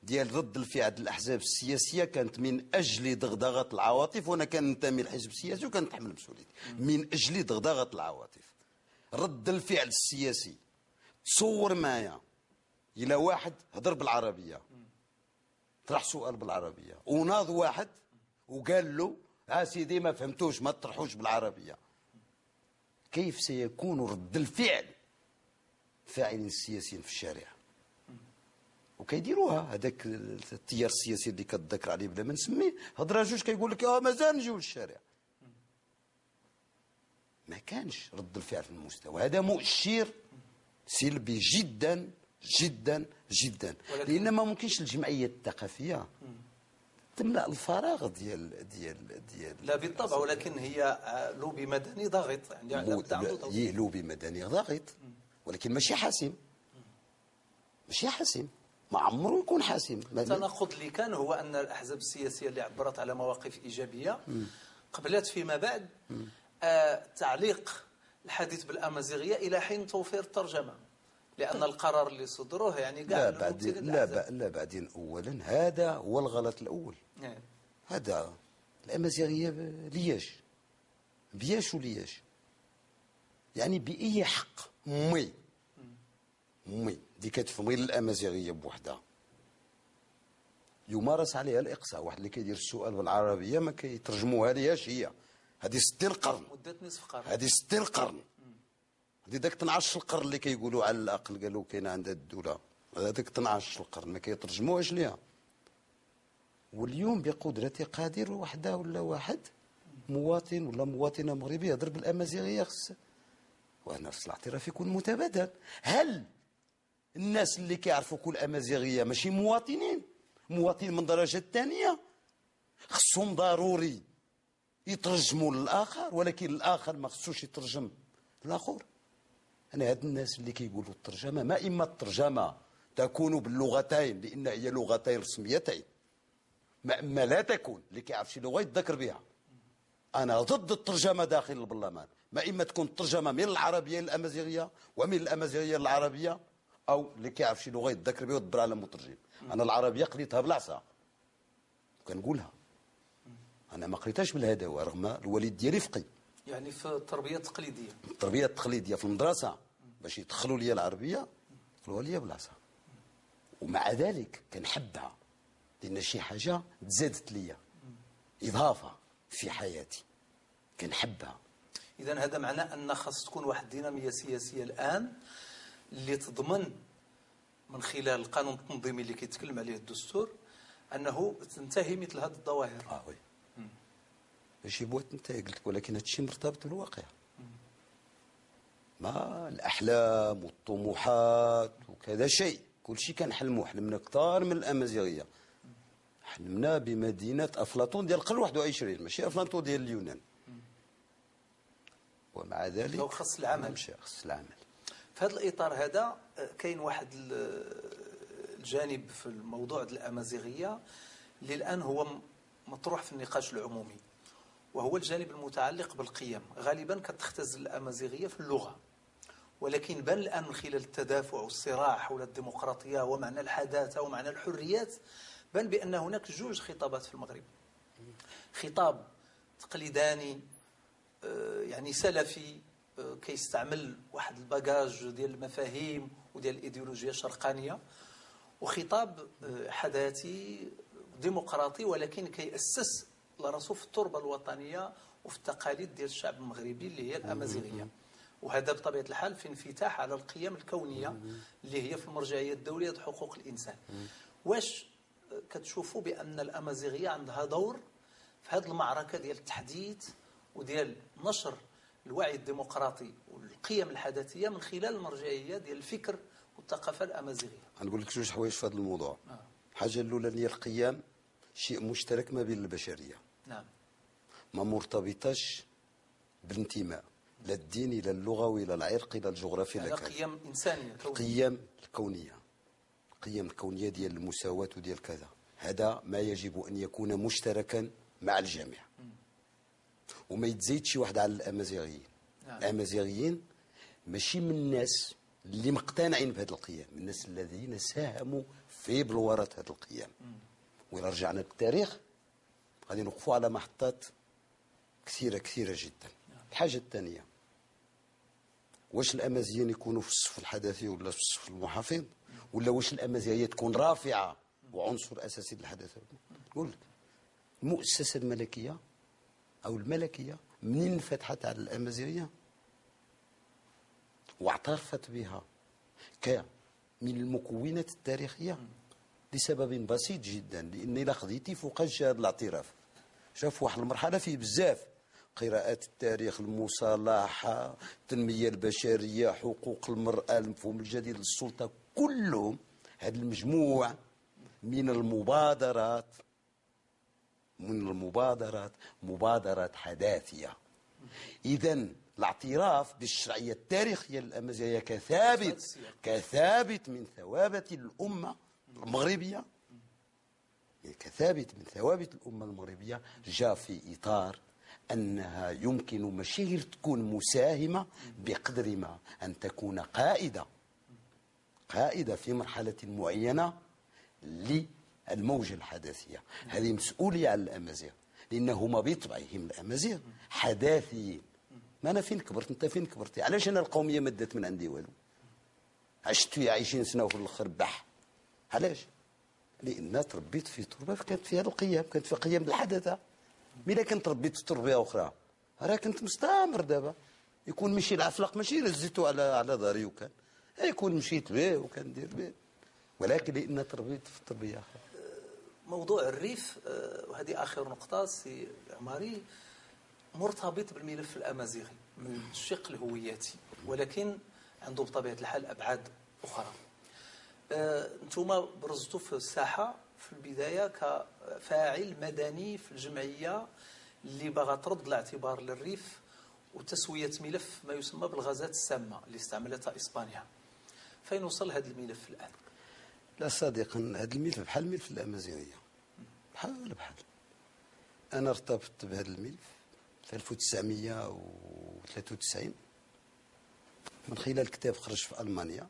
ديال رد الفعل الاحزاب السياسيه كانت من اجل دغدغه العواطف، وانا كننتمي للحزب السياسي وكنتحمل مسؤوليتي من اجل دغدغه العواطف. رد الفعل السياسي تصور معايا الى واحد هضر بالعربيه، طرح سؤال بالعربيه وناض واحد وقال له سيدي ما فهمتوش ما تطرحوش بالعربيه، كيف سيكون رد الفعل فاعلين السياسيين في الشارع؟ وكيديروها هذاك التيار السياسي اللي كتذكر عليه بلا ما نسميه، هضره جوج كيقول لك مازال نجيو للشارع. ما كانش رد الفعل في المستوى هذا، مؤشر سلبي جدا جدا جدا، لان ما ممكنش الجمعيه الثقافيه تملا الفراغ ديال لا بالطبع، ولكن هي لوبي مدني ضاغط يعني لوبي مدني ضاغط، ولكن ماشي حاسم. ماشي حاسم، ما عمره يكون حاسم. التناقض اللي كان هو ان الاحزاب السياسيه اللي عبرت على مواقف ايجابيه قبلت فيما بعد تعليق الحديث بالامازيغيه الى حين توفير الترجمه، لان القرار اللي صدروه يعني كاع لا بعدين اولا هذا هو الغلط الاول. هذا الامازيغيه لياش ولياش يعني باي حق امي اللي كتفهمي الامازيغيه بوحدها يمارس عليها الاقصاء. واحد اللي كيدير السؤال بالعربيه ما كيترجموها ليهاش هي. هذه 60 قرن، مده نصف قرن، هذه 60 قرن، هذه داك 12 القرن اللي كيقولوا على الاقل قالوا كاينه عندها الدوله، هذاك 12 القرن ما كيترجموهاش ليها. واليوم بقدرتي قادر وحده ولا واحد مواطن ولا مواطنه مغربيه يهضر بالامازيغيه، خص ونفس الاعتراف يكون متبادل. هل الناس اللي كيعرفوا كل امازيغيه ماشي مواطنين من درجه الثانيه؟ خصهم ضروري يترجموا للاخر، ولكن الاخر ما خصوش يترجم الاخر. انا هاد الناس اللي كيقولوا الترجمه، ما اما الترجمه تكون باللغتين لان هي لغتين رسميتين، ما اما لا تكون. اللي كيعرف شي لغه يتذكر بها. انا ضد الترجمه داخل البرلمان، ما اما تكون الترجمه من العربيه للامازيغيه ومن الامازيغيه للعربيه، او اللي كيعرف شي لغه يتذكر بها ويدبر على مترجم. انا العربيه قريتها بالعصا وكنقولها، انا ما قريتهاش بالهداوه رغم الوالد ديالي فقي. يعني في التربيه التقليديه، التربيه التقليديه في المدرسه باش يدخلوا لي العربيه قالوا لي بالعصا، ومع ذلك كنحبها لان شي حاجه تزادت لي اضافه في حياتي كنحبها. اذا هذا معناه ان خاص تكون واحد الديناميه سياسيه الان اللي تضمن من خلال القانون التنظيمي اللي كيتكلم عليه الدستور انه تنتهي مثل هذه الظواهر. وي. ماشي بوات انت قلت لك، ولكن هذا الشيء مرتبط بالواقع. ما الأحلام والطموحات وكذا شيء، كل شيء كنحلموا. حلمنا كثار من الأمازيغية، حلمنا بمدينة أفلاطون ديال القرن 21، ماشي أفلاطون ديال اليونان. ومع ذلك لو خص العمل، خص العمل. في هذا الإطار هذا كاين واحد الجانب في الموضوع ديال الأمازيغية اللي الآن هو مطروح في النقاش العمومي، وهو الجانب المتعلق بالقيم. غالبا كتختزل الأمازيغية في اللغة، ولكن بان الآن من خلال التدافع والصراع حول الديمقراطية ومعنى الحداثة ومعنى الحريات، بان بأن هناك جوج خطابات في المغرب. خطاب تقليداني يعني سلفي كيستعمل واحد الباجاج ديال المفاهيم وديال الايديولوجيا الشرقانية، وخطاب حداثي ديمقراطي ولكن كيأسس لراسو في التربة الوطنية وفي التقاليد ديال الشعب المغربي اللي هي الأمازيغية. وهذا بطبيعة الحال في انفتاح على القيم الكونية اللي هي في المرجعية الدولية لحقوق الإنسان. واش كتشوفوا بأن الأمازيغية عندها دور في هذه المعركة ديال التحديث وديال نشر الوعي الديمقراطي والقيم الحداثية من خلال المرجعية ديال الفكر والثقافة الأمازيغية؟ غنقول لك جوج حوايج في هذا الموضوع. الحاجة الأولى هي القيم شيء مشترك ما بين البشرية. نعم. ما مرتبطش بالانتماء، لا الديني لا اللغوي لا العرقي لا الجغرافي لا كذا. قيم إنسانية كونية. القيم الكونية، القيم الكونية ديال المساواة وديال كذا، هذا ما يجب أن يكون مشتركا مع الجميع. وما يتزايدش واحد على الأمازيغيين. الأمازيغيين ماشي من الناس اللي مقتنعين بهذه القيم، من الناس الذين ساهموا في بلورة هذه القيم. وإذا رجعنا للتاريخ غادي نوقفوا على محطات كثيرة جدا. الحاجة الثانية، واش الأمازيغيين يكونوا في الصف الحداثي ولا في الصف المحافظ، ولا واش الأمازيغية تكون رافعة وعنصر أساسي للحداثة؟ نقول لك المؤسسة الملكية أو الملكية منين انفتحت على الأمازيغية واعترفت بها كمن المكونات التاريخية لسبب بسيط جدا، لأن إلا خذيتي فوقاش هذا الاعتراف شاف واحد المرحلة فيه بزاف قراءات التاريخ، المصالحة، التنمية البشرية، حقوق المرأة، المفهوم الجديد للسلطة، كلهم هذا المجموع من المبادرات مبادرات حداثية. إذن الاعتراف بالشرعية التاريخية للأمازيغية كثابت من ثوابت الأمة المغربية، كثابت من ثوابت الأمة المغربية، جاء في إطار أنها يمكن ماشي غير تكون مساهمة بقدر ما أن تكون قائدة في مرحلة معينة للموجة الحداثية. هذه مسؤولية على الأمازيغ، لأنهما بطبعهم الأمازيغ حداثيين. ما أنا فين كبرت، أنت فين كبرتي؟ علاش أنا القومية ما دات من عندي والو؟ عشت فيها 20 سنة وفي الآخر بح. علاش؟ لأن تربيت في تربة كانت فيها القيم، كانت في قيم الحداثة. ملي كنت ربيت في تربية أخرى راه كنت مستعمر. دابا يكون مشي العفلق ماشي رزيتو على داري، وكان يكون مشيت به وكندير به، ولكن لأن تربيت في تربية أخرى. موضوع الريف وهذه آخر نقطة سي عماري، مرتبط بالملف الأمازيغي من الشق الهوياتي، ولكن عنده بطبيعة الحال أبعاد أخرى. أنتم برزتوا في الساحة في البداية كفاعل مدني في الجمعية اللي باغا ترد الاعتبار للريف وتسوية ملف ما يسمى بالغازات السامة اللي استعملتها إسبانيا. فين وصل هذا الملف الآن؟ لا صديقا، هذا الملف بحال ملف الأمازيغية، بحال أنا ارتبطت بهذا الملف في 1993 من خلال كتاب خرج في ألمانيا،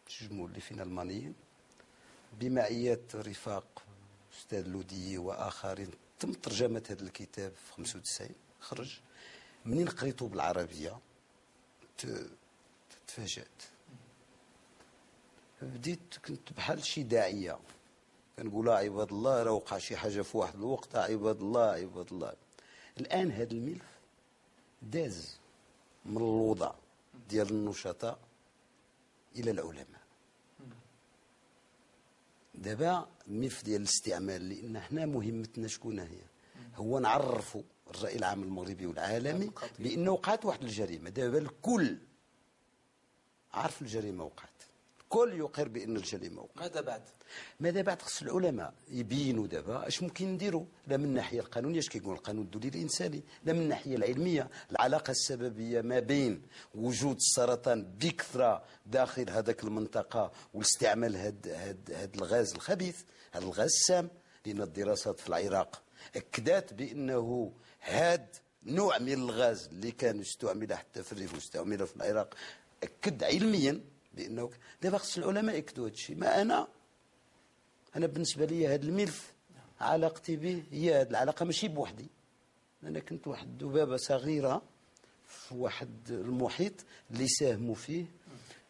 شي مؤلفين ألمانيين بمعية رفاق أستاذ لودي وآخرين. تم ترجمة هذا الكتاب في 95 خرج. منين قريته بالعربية تفاجأت. بديت كنت بحال شي داعية كنقول عباد الله راه وقع شي حاجة في واحد الوقت، عباد الله. الآن هذا الملف داز من الوضع ديال النشطاء إلى العلماء. دابا الملف ديال الاستعمال، لأن حنا مهمتنا شكون هي؟ هو نعرفوا الرأي العام المغربي والعالمي بأنه وقعت واحد الجريمة. دابا الكل عارف الجريمة وقعت، الكل يقر بأن الجريمة وقعت. ماذا بعد؟ خص العلماء يبينوا دابا اش ممكن نديروا، لا من الناحيه القانونيه اش كيقول القانون الدولي الانساني، لا من الناحيه العلميه العلاقه السببيه ما بين وجود السرطان بكثره داخل هذاك المنطقه واستعمال هاد الغاز الخبيث، هذا الغاز السام. لان الدراسات في العراق اكدت بانه هاد نوع من الغاز اللي كان يستعمل حتى في الريف واستعمل في العراق اكد علميا بانه دابا خص العلماء ياكدوا هذا الشيء. ما انا بالنسبه لي هذا الملف علاقتي به هي هذه العلاقه ماشي بوحدي. انا كنت واحد الذبابه صغيره في واحد المحيط اللي ساهموا فيه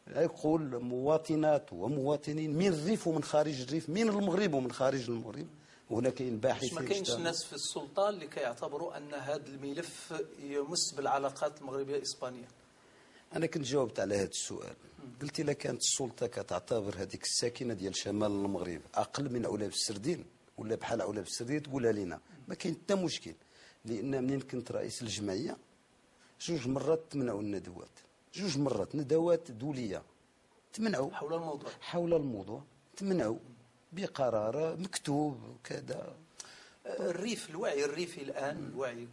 يقول مواطنات ومواطنين من الريف ومن خارج الريف، من المغرب ومن خارج المغرب. وهنا كاين باحثين. ما كاينش ناس في السلطه اللي كيعتبروا ان هذا الملف يمس بالعلاقات المغربيه الاسبانيه؟ أنا كنت جاوبت على هذا السؤال، قلت إلا كانت السلطة كتعتبر هذيك الساكنة ديال شمال المغرب أقل من أولى بالسردين ولا بحال أولى بالسردين تقولها لنا، ما كاين حتى مشكل. لأن منين كنت رئيس الجمعية 2 مرات تمنعوا الندوات، 2 مرات ندوات دولية تمنعوا حول الموضوع تمنعوا بقرار مكتوب وكذا. الريف، الوعي الريفي الآن، الوعي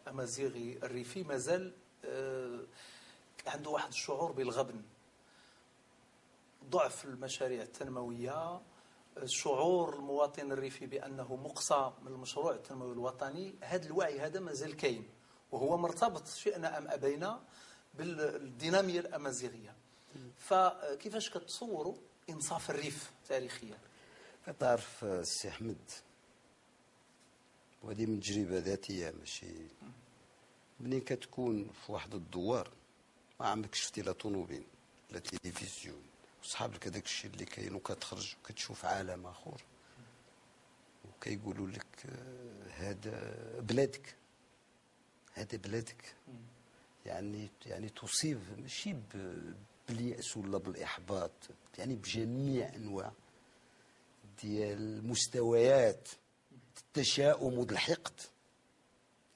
الأمازيغي الريفي مازال عنده واحد الشعور بالغبن، ضعف المشاريع التنموية، شعور المواطن الريفي بأنه مقصى من المشروع التنموي الوطني. هذا الوعي هذا مازال كاين، وهو مرتبط شئنا أم أبينا بالدينامية الأمازيغية. فكيفاش كتصوروا إنصاف الريف تاريخيا؟ تعرف السي أحمد، وهذه من تجربة ذاتية ماشي، منين كتكون في واحد الدوار ما عمرك شفتي لا طونوبيل لا تلفزيون وصحابك هذاك الشيء اللي كاين، وكتخرج وكتشوف عالم اخر وكيقولوا لك هذا بلادك، هذا بلادك. يعني تصيب ماشي باليأس ولا بالإحباط، يعني بجميع أنواع ديال المستويات التشاؤم والحقد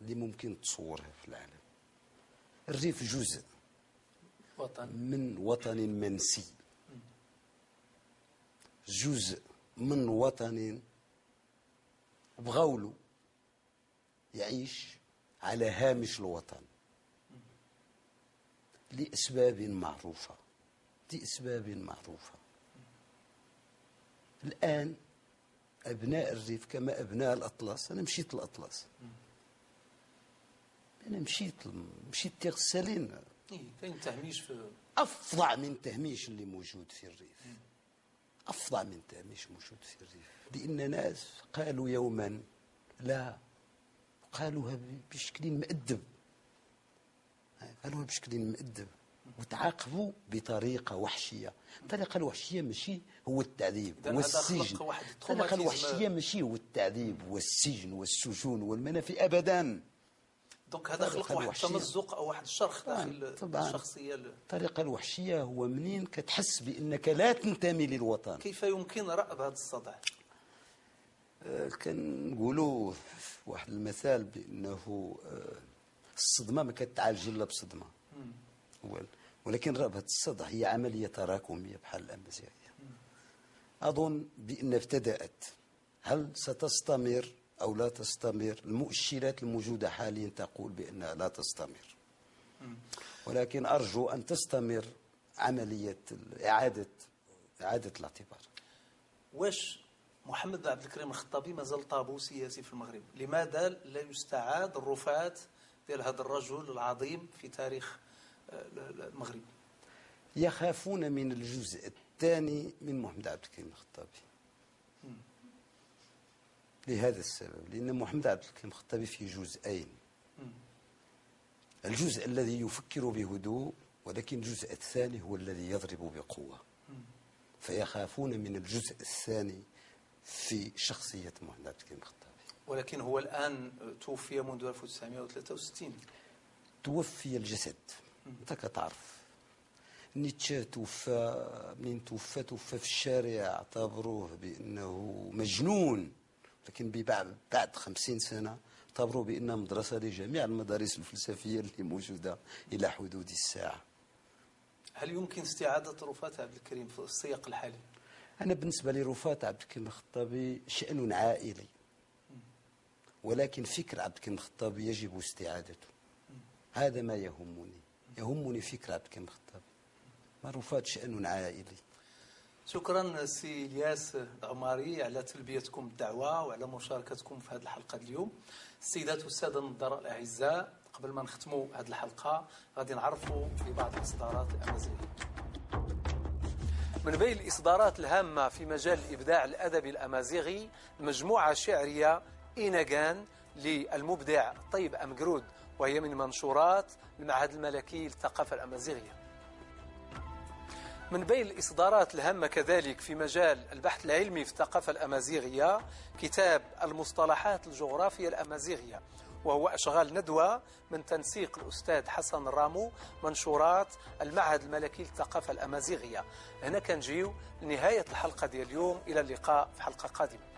اللي ممكن تصورها في العالم. الريف جزء من وطن منسي، جزء من وطن بغاولو يعيش على هامش الوطن لأسباب معروفة. الآن أبناء الريف كما أبناء الأطلس، أنا مشيت الأطلس، أنا مشيت تغسلين، كاين تهميش في أفظع من تهميش اللي موجود في الريف، أفظع من تهميش موجود في الريف. لأن ناس قالوا يوما لا، قالوها بشكل مؤدب، وتعاقبوا بطريقة وحشية. الطريقة الوحشية ماشي هو التعذيب والسجن، الطريقة الوحشية ماشي هو التعذيب والسجن والسجون والمنافي أبدا. دونك هذا خلق واحد التمزق أو واحد الشرخ داخل الشخصية. الطريقة الوحشية هو منين كتحس بأنك لا تنتمي للوطن. كيف يمكن رأب هذا الصدع؟ كنقولوا واحد المثال بأنه الصدمة ما كتعالج إلا بصدمة، ولكن رأب هذا الصدع هي عملية تراكمية بحال الأمازيغية. أظن بأن ابتدأت، هل ستستمر أو لا تستمر؟ المؤشرات الموجودة حاليا تقول بأنها لا تستمر، ولكن أرجو أن تستمر عملية إعادة الاعتبار. واش محمد عبد الكريم الخطابي مازال طابو سياسي في المغرب؟ لماذا لا يستعاد الرفات ديال هذا الرجل العظيم في تاريخ المغرب؟ يخافون من الجزء الثاني من محمد عبد الكريم الخطابي. لهذا السبب، لأن محمد عبد الكريم الخطابي فيه جزئين، الجزء الذي يفكر بهدوء، ولكن الجزء الثاني هو الذي يضرب بقوة. فيخافون من الجزء الثاني في شخصية محمد عبد الكريم الخطابي. ولكن هو الآن توفي منذ 1963. توفي الجسد. أنت كتعرف نيتشه منين توفى في الشارع، اعتبروه بأنه مجنون، لكن بعد 50 سنة اعتبروا بأنها مدرسة لجميع المدارس الفلسفية اللي موجودة إلى حدود الساعة. هل يمكن استعادة رفات عبد الكريم في السياق الحالي؟ أنا بالنسبة لي رفات عبد الكريم الخطابي شأن عائلي، ولكن فكر عبد الكريم الخطابي يجب استعادته. هذا ما يهمني فكر عبد الكريم الخطابي. ما رفات شأن عائلي. شكرا سي الياس العماري على تلبيتكم الدعوة وعلى مشاركتكم في هذه الحلقة اليوم. السيدات والسادة النظراء الأعزاء، قبل ما نختموا هذه الحلقة غادي نعرفوا ببعض الإصدارات الأمازيغية. من بين الإصدارات الهامة في مجال الإبداع الأدبي الأمازيغي المجموعة الشعرية إيناغان للمبدع طيب أمقرود، وهي من منشورات المعهد الملكي للثقافة الأمازيغية. من بين الإصدارات الهامة كذلك في مجال البحث العلمي في الثقافة الأمازيغية كتاب المصطلحات الجغرافية الأمازيغية، وهو أشغال ندوة من تنسيق الأستاذ حسن الرامو، منشورات المعهد الملكي للثقافة الأمازيغية. هنا كنجيو لنهاية الحلقة ديال اليوم، إلى اللقاء في حلقة قادمة.